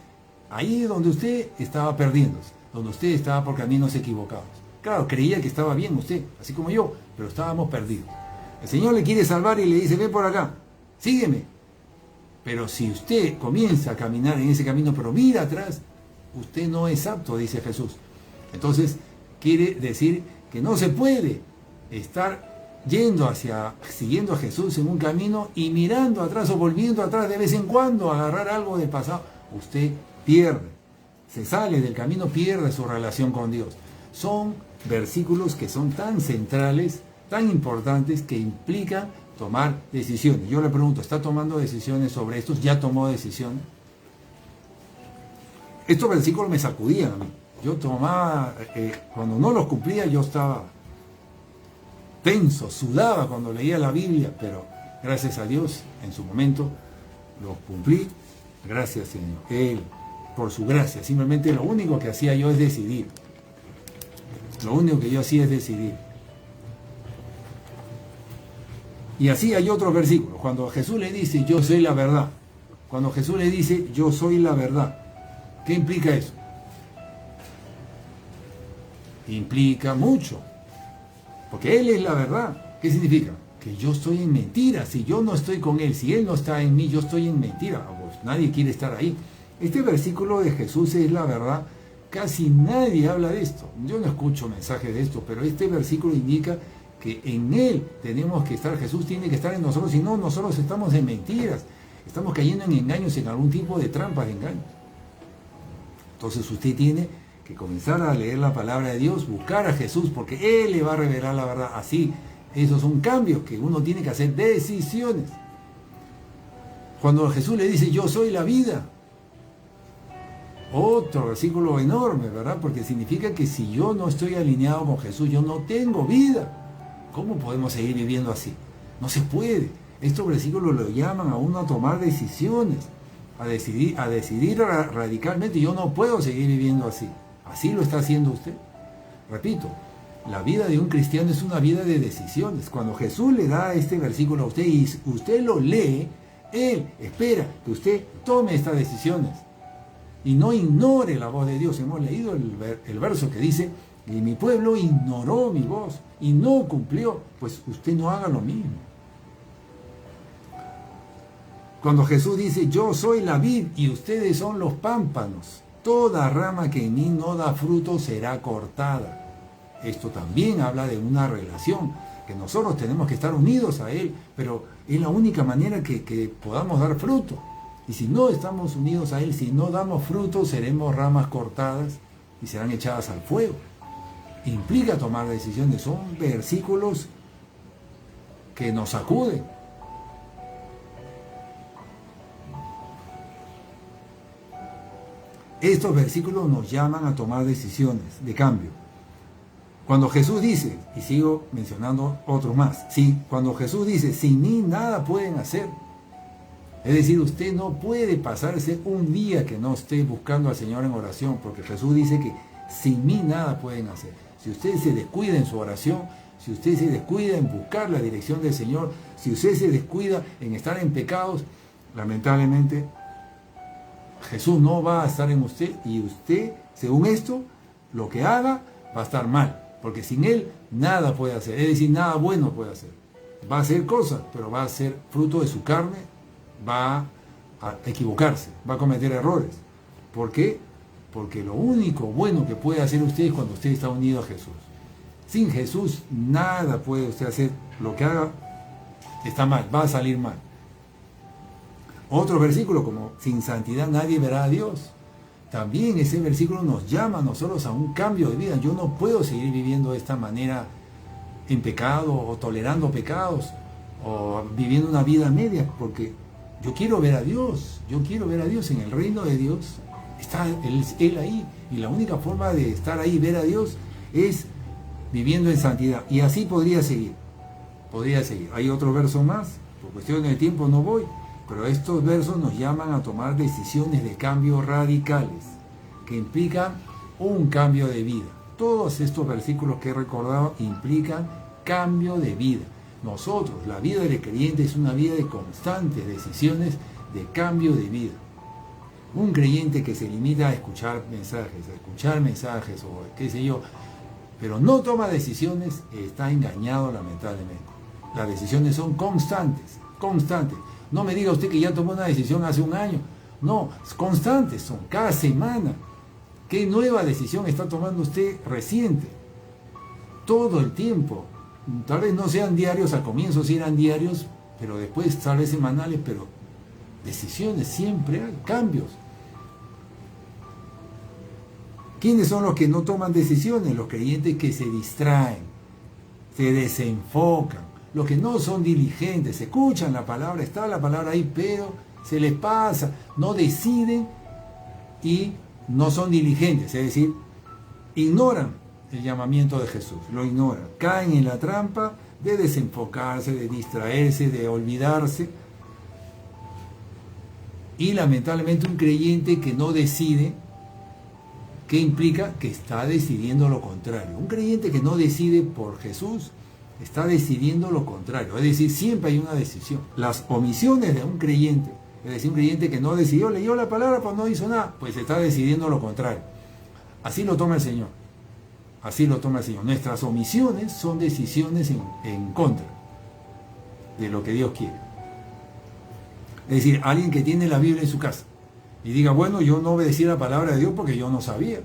ahí donde usted estaba perdiéndose, donde usted estaba por caminos equivocados. Claro, creía que estaba bien usted, así como yo, pero estábamos perdidos. El Señor le quiere salvar y le dice, ven por acá, sígueme. Pero si usted comienza a caminar en ese camino, pero mira atrás, usted no es apto, dice Jesús. Entonces, quiere decir que no se puede estar siguiendo a Jesús en un camino y mirando atrás o volviendo atrás de vez en cuando a agarrar algo del pasado. Usted pierde, se sale del camino, pierde su relación con Dios. Son versículos que son tan centrales, tan importantes, que implican tomar decisiones. Yo le pregunto, ¿está tomando decisiones sobre estos? ¿Ya tomó decisiones? Estos versículos me sacudían a mí. Yo tomaba, cuando no los cumplía, yo estaba tenso, sudaba cuando leía la Biblia, pero gracias a Dios, en su momento, los cumplí. Gracias, Señor. Él, por su gracia. Simplemente lo único que hacía yo es decidir. Lo único que yo hacía es decidir. Y así hay otros versículos. Cuando Jesús le dice, yo soy la verdad. Cuando Jesús le dice, yo soy la verdad. ¿Qué implica eso? Implica mucho. Porque Él es la verdad. ¿Qué significa? Que yo estoy en mentira. Si yo no estoy con Él, si Él no está en mí, yo estoy en mentira. Pues nadie quiere estar ahí. Este versículo de Jesús es la verdad. Casi nadie habla de esto. Yo no escucho mensajes de esto, pero este versículo indica que en Él tenemos que estar. Jesús tiene que estar en nosotros. Si no, nosotros estamos en mentiras. Estamos cayendo en engaños, en algún tipo de trampas de engaños. Entonces usted tiene que comenzar a leer la palabra de Dios, buscar a Jesús, porque Él le va a revelar la verdad. Así, esos son cambios que uno tiene que hacer, decisiones. Cuando Jesús le dice, yo soy la vida, otro versículo enorme, ¿verdad? Porque significa que si yo no estoy alineado con Jesús, yo no tengo vida. ¿Cómo podemos seguir viviendo así? No se puede. Estos versículos lo llaman a uno a tomar decisiones, a decidir radicalmente. Yo no puedo seguir viviendo así. ¿Así lo está haciendo usted? Repito, la vida de un cristiano es una vida de decisiones. Cuando Jesús le da este versículo a usted y usted lo lee, Él espera que usted tome estas decisiones y no ignore la voz de Dios. Hemos leído el verso que dice, y mi pueblo ignoró mi voz y no cumplió. Pues usted no haga lo mismo. Cuando Jesús dice, yo soy la vid y ustedes son los pámpanos, toda rama que en mí no da fruto será cortada. Esto también habla de una relación, que nosotros tenemos que estar unidos a Él, pero es la única manera que podamos dar fruto. Y si no estamos unidos a Él, si no damos fruto, seremos ramas cortadas y serán echadas al fuego. Implica tomar decisiones. Son versículos que nos sacuden. Estos versículos nos llaman a tomar decisiones de cambio. Cuando Jesús dice, y sigo mencionando otros más, sí, cuando Jesús dice, sin mí nada pueden hacer. Es decir, usted no puede pasarse un día que no esté buscando al Señor en oración, porque Jesús dice que sin mí nada pueden hacer. Si usted se descuida en su oración, si usted se descuida en buscar la dirección del Señor, si usted se descuida en estar en pecados, lamentablemente Jesús no va a estar en usted y usted, según esto, lo que haga va a estar mal, porque sin Él nada puede hacer, es decir, nada bueno puede hacer. Va a hacer cosas, pero va a ser fruto de su carne, va a equivocarse, va a cometer errores. ¿Por qué? Porque lo único bueno que puede hacer usted es cuando usted está unido a Jesús. Sin Jesús nada puede usted hacer. Lo que haga está mal, va a salir mal. Otro versículo como sin santidad nadie verá a Dios. También ese versículo nos llama a nosotros a un cambio de vida. Yo no puedo seguir viviendo de esta manera en pecado o tolerando pecados o viviendo una vida media, porque yo quiero ver a Dios. Yo quiero ver a Dios en el reino de Dios. Está Él ahí, y la única forma de estar ahí y ver a Dios es viviendo en santidad. Y así podría seguir. Hay otro verso más, por cuestión de tiempo no voy, pero estos versos nos llaman a tomar decisiones de cambio radicales, que implican un cambio de vida. Todos estos versículos que he recordado implican cambio de vida. Nosotros, la vida del creyente es una vida de constantes decisiones de cambio de vida. Un creyente que se limita a escuchar mensajes o qué sé yo, pero no toma decisiones, está engañado lamentablemente. Las decisiones son constantes. No me diga usted que ya tomó una decisión hace un año. No, constantes son, cada semana. ¿Qué nueva decisión está tomando usted reciente? Todo el tiempo. Tal vez no sean diarios, al comienzo sí eran diarios, pero después tal vez semanales, pero decisiones siempre hay, cambios. ¿Quiénes son los que no toman decisiones? Los creyentes que se distraen, se desenfocan, los que no son diligentes, escuchan la palabra, está la palabra ahí, pero se les pasa, no deciden y no son diligentes, es decir, ignoran el llamamiento de Jesús, lo ignoran, caen en la trampa de desenfocarse, de distraerse, de olvidarse. Y lamentablemente un creyente que no decide, ¿qué implica? Que está decidiendo lo contrario. Un creyente que no decide por Jesús está decidiendo lo contrario. Es decir, siempre hay una decisión. Las omisiones de un creyente, es decir, un creyente que no decidió, leyó la palabra pero no hizo nada, pues está decidiendo lo contrario. Así lo toma el Señor. Así lo toma el Señor. Nuestras omisiones son decisiones en contra de lo que Dios quiere. Es decir, alguien que tiene la Biblia en su casa y diga, bueno, yo no obedecí la palabra de Dios porque yo no sabía,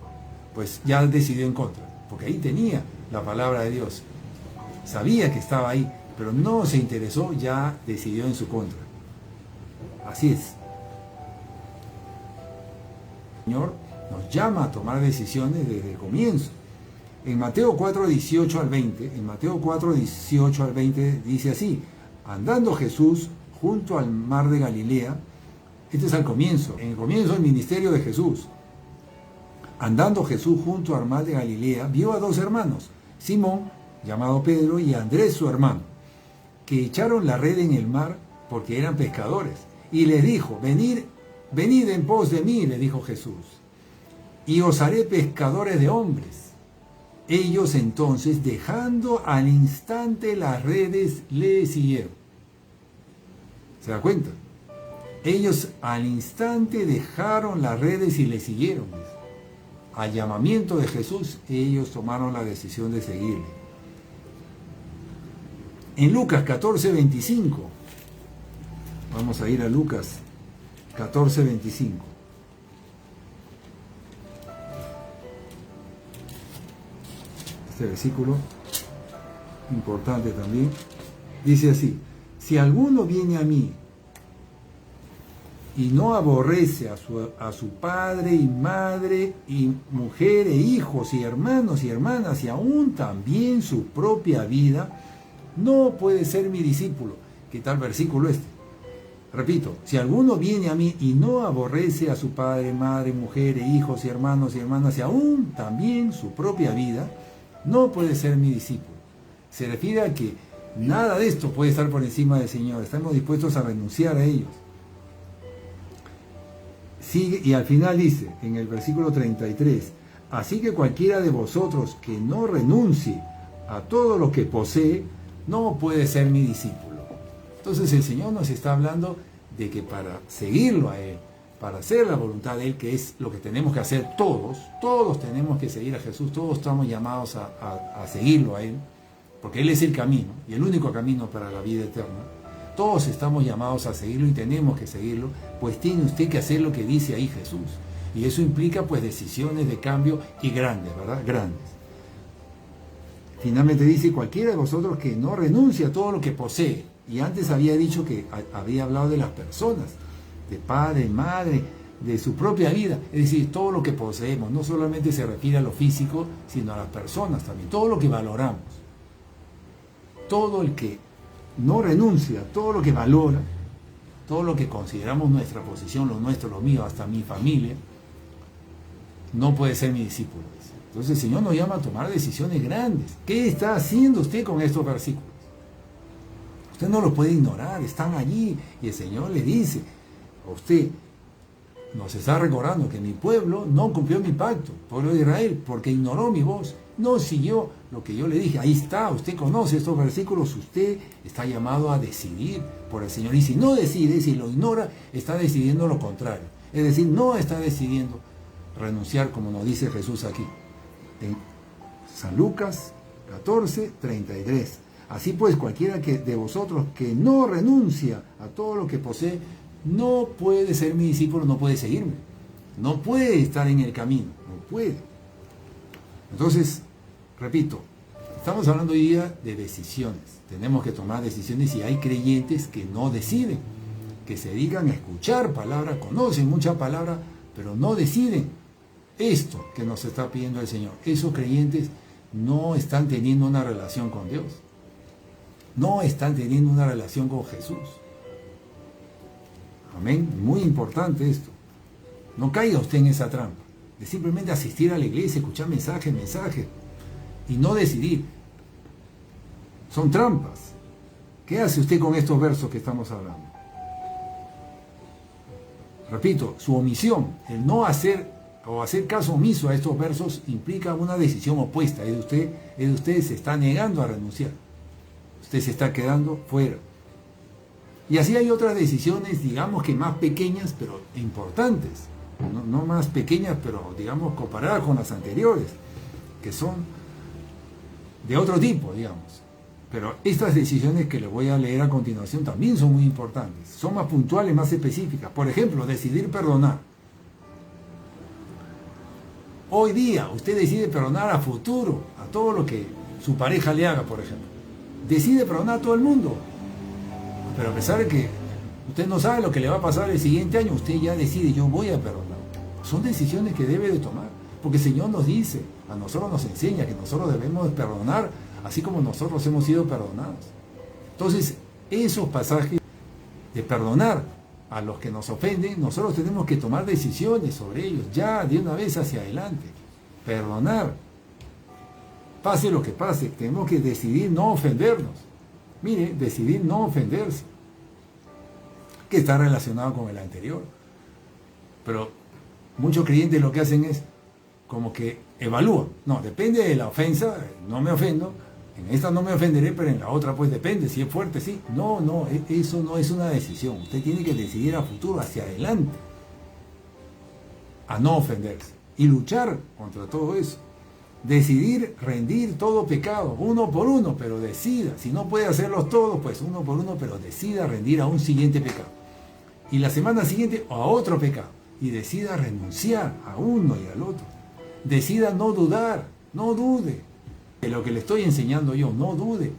pues ya decidió en contra, porque ahí tenía la palabra de Dios, sabía que estaba ahí, pero no se interesó, ya decidió en su contra. Así es. El Señor nos llama a tomar decisiones desde el comienzo. En Mateo 4, 18 al 20, dice así: andando Jesús junto al mar de Galilea. Este es al comienzo, en el comienzo del ministerio de Jesús. Andando Jesús junto al mar de Galilea, vio a dos hermanos, Simón, llamado Pedro, y Andrés su hermano, que echaron la red en el mar porque eran pescadores. Y les dijo, venid en pos de mí, le dijo Jesús, y os haré pescadores de hombres. Ellos entonces, dejando al instante las redes, le siguieron. ¿Se da cuenta? Ellos al instante dejaron las redes y le siguieron. Al llamamiento de Jesús, ellos tomaron la decisión de seguirle. En Lucas 14, 25, vamos a ir a Lucas 14, 25. Este versículo, importante también, dice así: si alguno viene a mí y no aborrece a su padre y madre y mujer e hijos y hermanos y hermanas y aún también su propia vida, no puede ser mi discípulo. ¿Qué tal versículo este? Repito, si alguno viene a mí y no aborrece a su padre, madre, mujer e hijos y hermanos y hermanas y aún también su propia vida, no puede ser mi discípulo. Se refiere a que nada de esto puede estar por encima del Señor. Estamos dispuestos a renunciar a ellos. Sigue, y al final dice, en el versículo 33, así que cualquiera de vosotros que no renuncie a todo lo que posee, no puede ser mi discípulo. Entonces el Señor nos está hablando de que para seguirlo a Él, para hacer la voluntad de Él, que es lo que tenemos que hacer todos tenemos que seguir a Jesús, todos estamos llamados a seguirlo a Él, porque Él es el camino, y el único camino para la vida eterna. Todos estamos llamados a seguirlo y tenemos que seguirlo, pues tiene usted que hacer lo que dice ahí Jesús. Y eso implica pues decisiones de cambio y grandes, ¿verdad? Grandes. Finalmente dice, cualquiera de vosotros que no renuncie a todo lo que posee. Y antes había dicho que había hablado de las personas, de padre, madre, de su propia vida. Es decir, todo lo que poseemos, no solamente se refiere a lo físico, sino a las personas también, todo lo que valoramos. Todo el que no renuncia a todo lo que valora, todo lo que consideramos nuestra posición, lo nuestro, lo mío, hasta mi familia, no puede ser mi discípulo. Entonces el Señor nos llama a tomar decisiones grandes. ¿Qué está haciendo usted con estos versículos? Usted no los puede ignorar, están allí. Y el Señor le dice a usted, nos está recordando que mi pueblo no cumplió mi pacto, pueblo de Israel, porque ignoró mi voz, no siguió lo que yo le dije. Ahí está, usted conoce estos versículos, usted está llamado a decidir por el Señor. Y si no decide, si lo ignora, está decidiendo lo contrario. Es decir, no está decidiendo renunciar, como nos dice Jesús aquí en San Lucas 14, 33. Así pues, cualquiera de vosotros que no renuncia a todo lo que posee, no puede ser mi discípulo, no puede seguirme, no puede estar en el camino, no puede. Entonces, repito, estamos hablando hoy día de decisiones. Tenemos que tomar decisiones y hay creyentes que no deciden, que se dedican a escuchar palabras, conocen mucha palabra, pero no deciden esto que nos está pidiendo el Señor. Esos creyentes no están teniendo una relación con Dios, no están teniendo una relación con Jesús. Amén. Muy importante esto. No caiga usted en esa trampa de simplemente asistir a la iglesia, escuchar mensajes y no decidir. Son trampas. ¿Qué hace usted con estos versos que estamos hablando? Repito, su omisión, el no hacer o hacer caso omiso a estos versos implica una decisión opuesta. Es de usted se está negando a renunciar. Usted se está quedando fuera. Y así hay otras decisiones, digamos que más pequeñas, pero importantes. No más pequeñas, pero digamos comparadas con las anteriores, que son de otro tipo, digamos. Pero estas decisiones que les voy a leer a continuación también son muy importantes. Son más puntuales, más específicas. Por ejemplo, decidir perdonar. Hoy día usted decide perdonar a futuro, a todo lo que su pareja le haga, por ejemplo. Decide perdonar a todo el mundo. Pero a pesar de que usted no sabe lo que le va a pasar el siguiente año, usted ya decide, yo voy a perdonar. Son decisiones que debe de tomar, porque el Señor nos dice, a nosotros nos enseña que nosotros debemos de perdonar, así como nosotros hemos sido perdonados. Entonces, esos pasajes de perdonar a los que nos ofenden, nosotros tenemos que tomar decisiones sobre ellos, ya de una vez hacia adelante. Perdonar. Pase lo que pase, tenemos que decidir no ofendernos. Mire, decidir no ofenderse, que está relacionado con el anterior. Pero muchos creyentes lo que hacen es como que evalúan. No, depende de la ofensa, no me ofendo. En esta no me ofenderé, pero en la otra pues depende. Si es fuerte, sí. No, eso no es una decisión. Usted tiene que decidir a futuro, hacia adelante, a no ofenderse y luchar contra todo eso. Decidir rendir todo pecado, uno por uno, pero decida. Si no puede hacerlos todos, pues uno por uno, pero decida rendir a un siguiente pecado. Y la semana siguiente a otro pecado. Y decida renunciar a uno y al otro. Decida no dudar, no dude de lo que le estoy enseñando yo, no dude.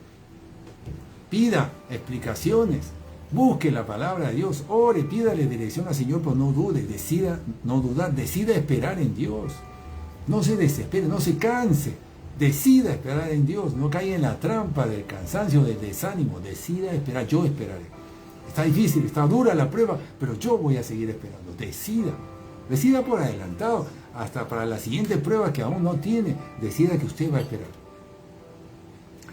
Pida explicaciones, busque la palabra de Dios, ore, pídale dirección al Señor, pero no dude, decida no dudar, decida esperar en Dios. No se desespere, no se canse, decida esperar en Dios, no caiga en la trampa del cansancio, del desánimo, decida esperar, yo esperaré. Está difícil, está dura la prueba, pero yo voy a seguir esperando, decida por adelantado, hasta para la siguiente prueba que aún no tiene, decida que usted va a esperar.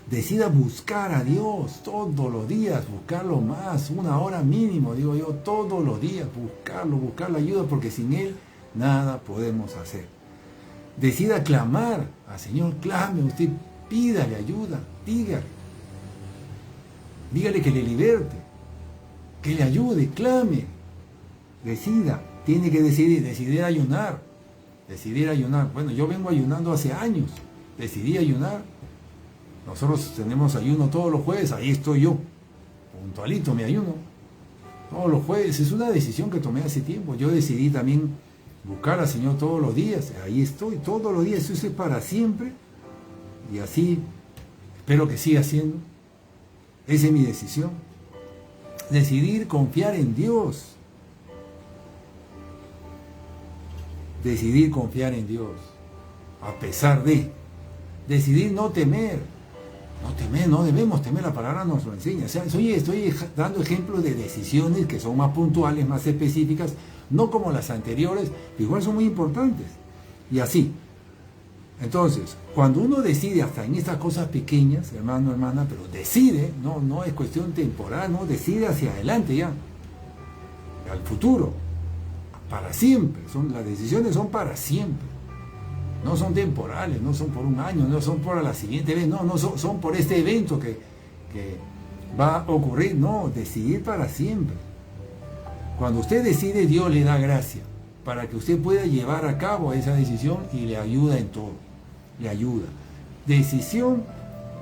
Decida buscar a Dios todos los días, buscarlo más, 1 hora mínimo, digo yo, todos los días, buscar la ayuda, porque sin Él nada podemos hacer. Decida clamar al Señor, clame, usted pídale ayuda, dígale que le liberte, que le ayude, clame, decida, tiene que decidir ayunar, bueno, yo vengo ayunando hace años, decidí ayunar, nosotros tenemos ayuno todos los jueves, ahí estoy yo, puntualito me ayuno. Todos los jueves. Es una decisión que tomé hace tiempo. Yo decidí también buscar al Señor todos los días. Ahí estoy, todos los días. Eso es para siempre. Y así espero que siga siendo. Esa es mi decisión. Decidir confiar en Dios. Decidir confiar en Dios. A pesar de. Decidir no temer. No temer, no debemos temer, la palabra nos lo enseña. O sea, estoy dando ejemplos de decisiones que son más puntuales, más específicas, no como las anteriores, que igual son muy importantes. Y así. Entonces, cuando uno decide hasta en estas cosas pequeñas, hermano, hermana, pero decide, no es cuestión temporal, no, decide hacia adelante ya, al futuro, para siempre. Las decisiones son para siempre. No son temporales, no son por un año, no son por la siguiente vez, son por este evento que va a ocurrir, no, decidir para siempre. Cuando usted decide, Dios le da gracia para que usted pueda llevar a cabo esa decisión y le ayuda en todo, le ayuda. Decisión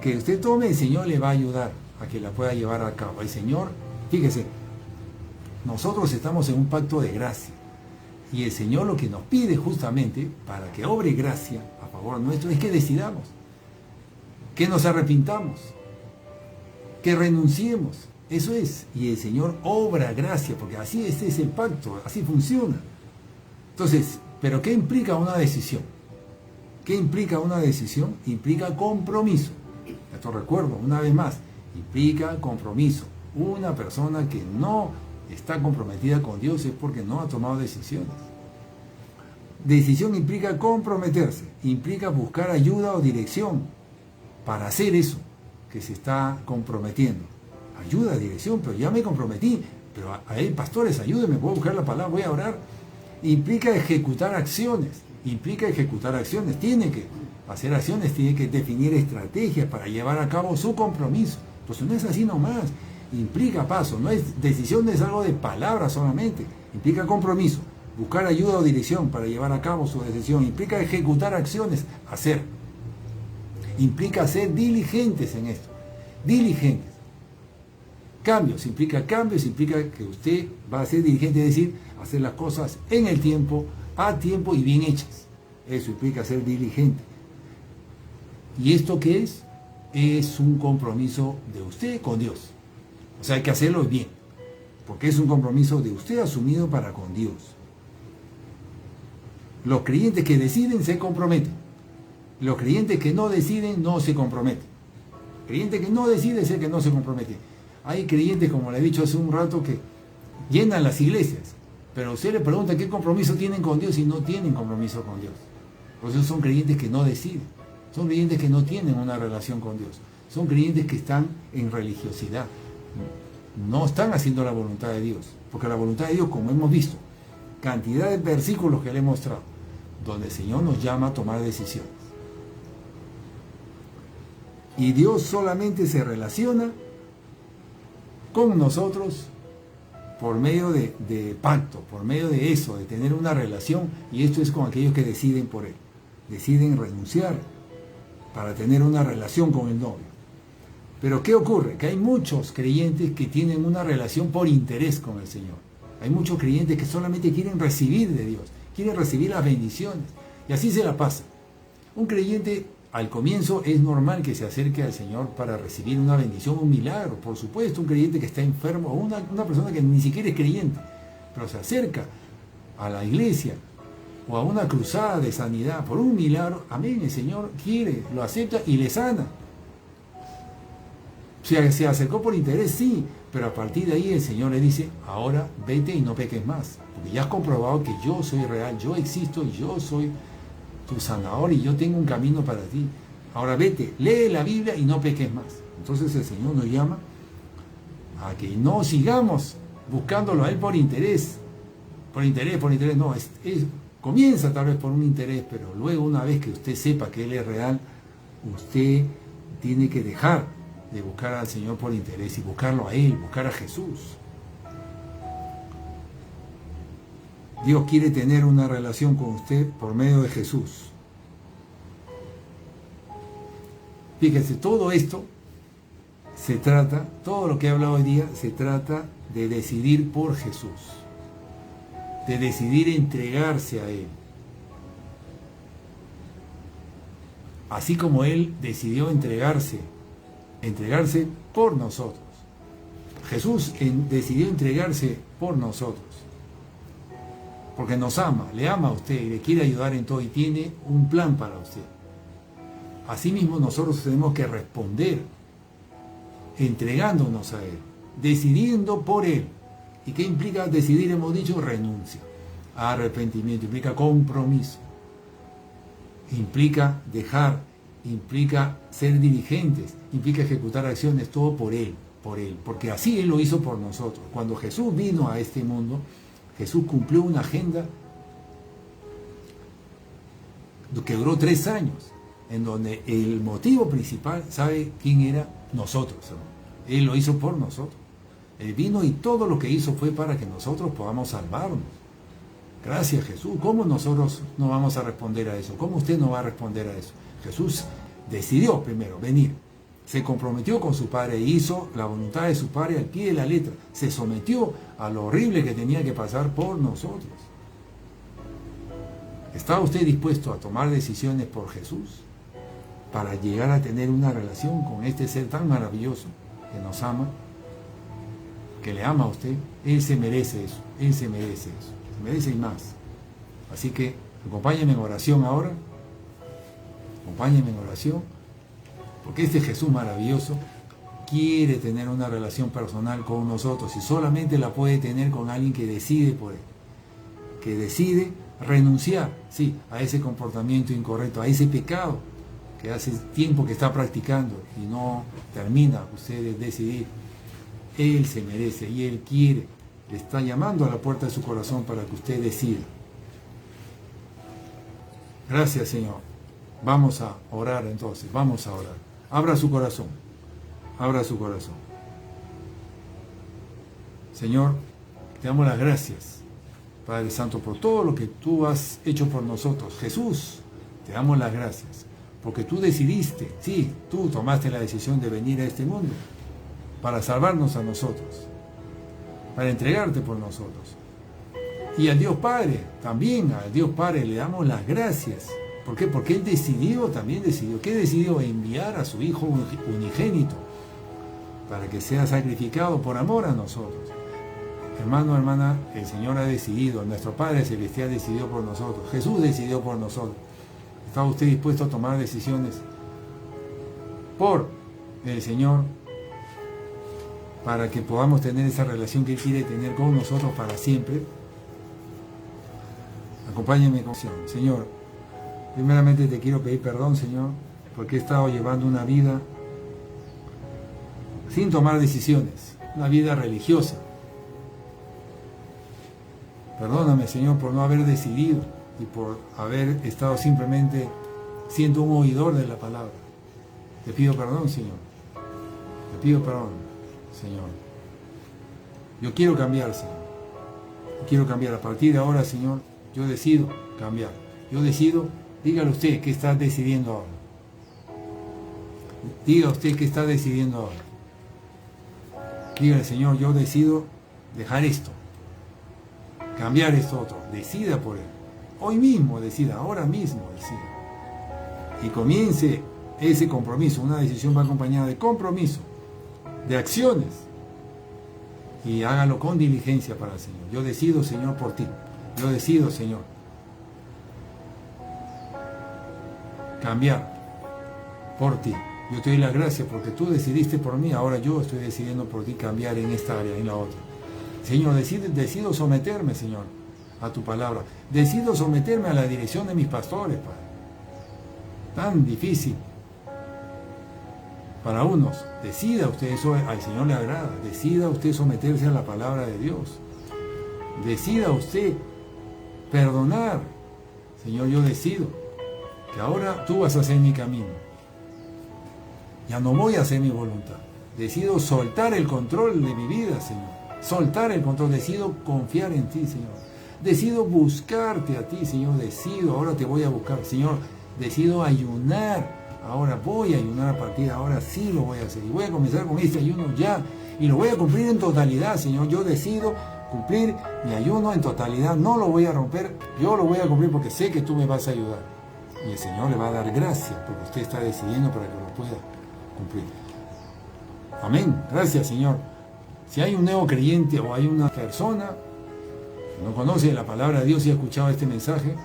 que usted tome, el Señor le va a ayudar a que la pueda llevar a cabo. El Señor, fíjese, nosotros estamos en un pacto de gracia. Y el Señor lo que nos pide justamente para que obre gracia a favor nuestro es que decidamos, que nos arrepintamos, que renunciemos. Eso es. Y el Señor obra gracia, porque así este es el pacto, así funciona. Entonces, ¿pero qué implica una decisión? ¿Qué implica una decisión? Implica compromiso. Esto recuerdo una vez más, implica compromiso. Una persona que no está comprometida con Dios es porque no ha tomado decisiones. Decisión implica comprometerse, implica buscar ayuda o dirección para hacer eso que se está comprometiendo. Ayuda, dirección, pero ya me comprometí, pero ahí, pastores, ayúdenme, voy a buscar la palabra, voy a orar. Implica ejecutar acciones, tiene que hacer acciones, tiene que definir estrategias para llevar a cabo su compromiso. Pues no es así nomás. Implica paso, no es decisión, no es algo de palabras solamente, implica compromiso, buscar ayuda o dirección para llevar a cabo su decisión, implica ejecutar acciones, hacer, implica ser diligentes en esto, diligentes. Cambios, implica que usted va a ser diligente, es decir, hacer las cosas en el tiempo, a tiempo y bien hechas. Eso implica ser diligente. ¿Y esto qué es? Es un compromiso de usted con Dios. O sea, hay que hacerlo bien, porque es un compromiso de usted asumido para con Dios. Los creyentes que deciden se comprometen. Los creyentes que no deciden no se comprometen. Creyente que no decide es el que no se compromete. Hay creyentes, como le he dicho hace un rato, que llenan las iglesias, pero usted le pregunta qué compromiso tienen con Dios y no tienen compromiso con Dios. Por eso son creyentes que no deciden. Son creyentes que no tienen una relación con Dios. Son creyentes que están en religiosidad. No están haciendo la voluntad de Dios, porque la voluntad de Dios, como hemos visto, cantidad de versículos que le he mostrado, donde el Señor nos llama a tomar decisiones. Y Dios solamente se relaciona con nosotros por medio de pacto, por medio de eso, de tener una relación, y esto es con aquellos que deciden por Él, deciden renunciar para tener una relación con el novio. Pero ¿qué ocurre? Que hay muchos creyentes que tienen una relación por interés con el Señor. Hay muchos creyentes que solamente quieren recibir de Dios, quieren recibir las bendiciones, y así se la pasa. Un creyente al comienzo es normal que se acerque al Señor para recibir una bendición, un milagro. Por supuesto, un creyente que está enfermo, o una persona que ni siquiera es creyente, pero se acerca a la iglesia o a una cruzada de sanidad por un milagro, amén, el Señor quiere, lo acepta y le sana. Se acercó por interés, sí, pero a partir de ahí el Señor le dice, ahora vete y no peques más, porque ya has comprobado que yo soy real, yo existo y yo soy tu sanador y yo tengo un camino para ti. Ahora vete, lee la Biblia y no peques más. Entonces el Señor nos llama a que no sigamos buscándolo a Él por interés, no, comienza tal vez por un interés, pero luego una vez que usted sepa que Él es real, usted tiene que dejar de buscar al Señor por interés y buscarlo a Él, buscar a Jesús. Dios quiere tener una relación con usted por medio de Jesús. Fíjese, todo esto se trata, todo lo que he hablado hoy día, se trata de decidir por Jesús, de decidir entregarse a Él. Así como Él decidió entregarse por nosotros. Jesús decidió entregarse por nosotros, porque nos ama, le ama a usted y le quiere ayudar en todo y tiene un plan para usted. Asimismo nosotros tenemos que responder entregándonos a Él, decidiendo por Él. ¿Y qué implica decidir? Hemos dicho renuncia, arrepentimiento, implica compromiso, implica dejar, implica ser diligentes, implica ejecutar acciones, todo por Él, porque así Él lo hizo por nosotros. Cuando Jesús vino a este mundo, Jesús cumplió una agenda que duró 3 años, en donde el motivo principal, ¿sabe quién era? Nosotros. Él lo hizo por nosotros. Él vino y todo lo que hizo fue para que nosotros podamos salvarnos. Gracias, Jesús. ¿Cómo nosotros no vamos a responder a eso? ¿Cómo usted no va a responder a eso? Jesús decidió primero venir, se comprometió con su Padre e hizo la voluntad de su Padre al pie de la letra. Se sometió a lo horrible que tenía que pasar por nosotros. ¿Está usted dispuesto a tomar decisiones por Jesús para llegar a tener una relación con este ser tan maravilloso que nos ama, que le ama a usted? Él se merece eso, Él se merece eso, se merece y más. Así que acompáñenme en oración ahora, acompáñenme en oración, porque este Jesús maravilloso quiere tener una relación personal con nosotros y solamente la puede tener con alguien que decide por Él, que decide renunciar, sí, a ese comportamiento incorrecto, a ese pecado que hace tiempo que está practicando y no termina usted de decidir. Él se merece y Él quiere, le está llamando a la puerta de su corazón para que usted decida. Gracias, Señor. Vamos a orar entonces, vamos a orar. Abra su corazón, abra su corazón. Señor, te damos las gracias, Padre Santo, por todo lo que tú has hecho por nosotros. Jesús, te damos las gracias, porque tú decidiste, sí, tú tomaste la decisión de venir a este mundo para salvarnos a nosotros, para entregarte por nosotros. Y al Dios Padre, también al Dios Padre le damos las gracias. ¿Por qué? Porque Él también decidió. ¿Qué decidió? Enviar a su Hijo unigénito para que sea sacrificado por amor a nosotros. Hermano, hermana, el Señor ha decidido, nuestro Padre Celestial decidió por nosotros, Jesús decidió por nosotros. ¿Está usted dispuesto a tomar decisiones por el Señor para que podamos tener esa relación que Él quiere tener con nosotros para siempre? Acompáñenme con oración. Señor, primeramente te quiero pedir perdón, Señor, porque he estado llevando una vida sin tomar decisiones, una vida religiosa. Perdóname, Señor, por no haber decidido y por haber estado simplemente siendo un oidor de la palabra. Te pido perdón, Señor. Te pido perdón, Señor. Yo quiero cambiar, Señor. Yo quiero cambiar. A partir de ahora, Señor, yo decido cambiar. Yo decido, dígale usted qué está decidiendo ahora. Diga usted qué está decidiendo ahora. Dígale, Señor, yo decido dejar esto, cambiar esto otro. Decida por Él. Hoy mismo decida, ahora mismo decida. Y comience ese compromiso. Una decisión va acompañada de compromiso, de acciones. Y hágalo con diligencia para el Señor. Yo decido, Señor, por ti. Yo decido, Señor, cambiar por ti. Yo te doy la gracia porque tú decidiste por mí. Ahora yo estoy decidiendo por ti cambiar en esta área, en la otra. Señor, decido someterme, Señor, a tu palabra. Decido someterme a la dirección de mis pastores, Padre. Tan difícil para unos. Decida usted, eso al Señor le agrada. Decida usted someterse a la palabra de Dios. Decida usted perdonar. Señor, yo decido que ahora tú vas a hacer mi camino. Ya no voy a hacer mi voluntad. Decido soltar el control de mi vida, Señor. Soltar el control. Decido confiar en ti, Señor. Decido buscarte a ti, Señor. Decido, ahora te voy a buscar, Señor. Decido ayunar ahora voy a ayunar a partir de ahora, sí lo voy a hacer. Y voy a comenzar con este ayuno ya. Y lo voy a cumplir en totalidad, Señor. Yo decido cumplir mi ayuno en totalidad. No lo voy a romper. Yo lo voy a cumplir porque sé que tú me vas a ayudar. Y el Señor le va a dar gracias porque usted está decidiendo para que lo pueda cumplir. Amén. Gracias, Señor. Si hay un nuevo creyente o hay una persona que no conoce la palabra de Dios y ha escuchado este mensaje,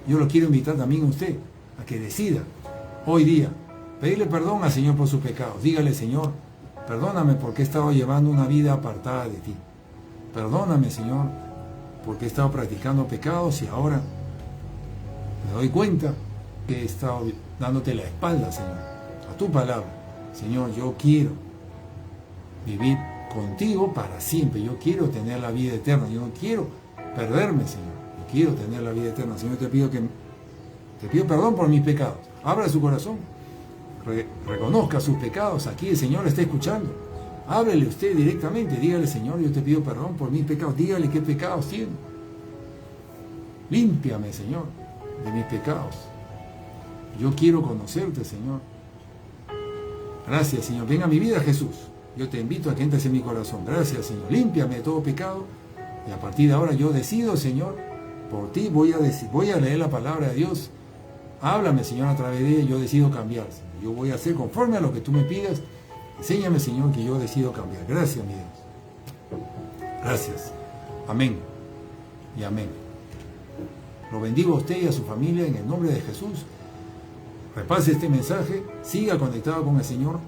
yo lo quiero invitar también a usted a que decida hoy día pedirle perdón al Señor por sus pecados. Dígale: Señor, perdóname porque he estado llevando una vida apartada de ti. Perdóname, Señor, porque he estado practicando pecados y ahora me doy cuenta que he estado dándote la espalda, Señor, a tu palabra. Señor, yo quiero vivir contigo para siempre. Yo quiero tener la vida eterna. Yo no quiero perderme, Señor. Yo quiero tener la vida eterna. Señor, te pido perdón por mis pecados. Abra su corazón. Reconozca sus pecados. Aquí el Señor le está escuchando. Háblele usted directamente. Dígale: Señor, yo te pido perdón por mis pecados. Dígale qué pecados tiene. Límpiame, Señor, de mis pecados. Yo quiero conocerte, Señor. Gracias, Señor. Ven a mi vida, Jesús. Yo te invito a que entres en mi corazón. Gracias, Señor. Límpiame de todo pecado. Y a partir de ahora yo decido, Señor, por ti voy a leer la palabra de Dios. Háblame, Señor, a través de ella. Yo decido cambiar, Señor. Yo voy a hacer conforme a lo que tú me pidas. Enséñame, Señor, que yo decido cambiar. Gracias, mi Dios. Gracias. Amén. Y amén. Lo bendigo a usted y a su familia en el nombre de Jesús. Repase este mensaje. Siga conectado con el Señor.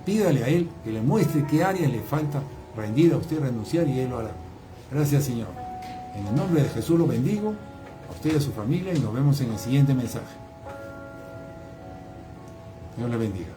Pídale a Él que le muestre qué áreas le falta rendir a usted, renunciar, y Él lo hará. Gracias, Señor. En el nombre de Jesús lo bendigo, a usted y a su familia, y nos vemos en el siguiente mensaje. Dios le bendiga.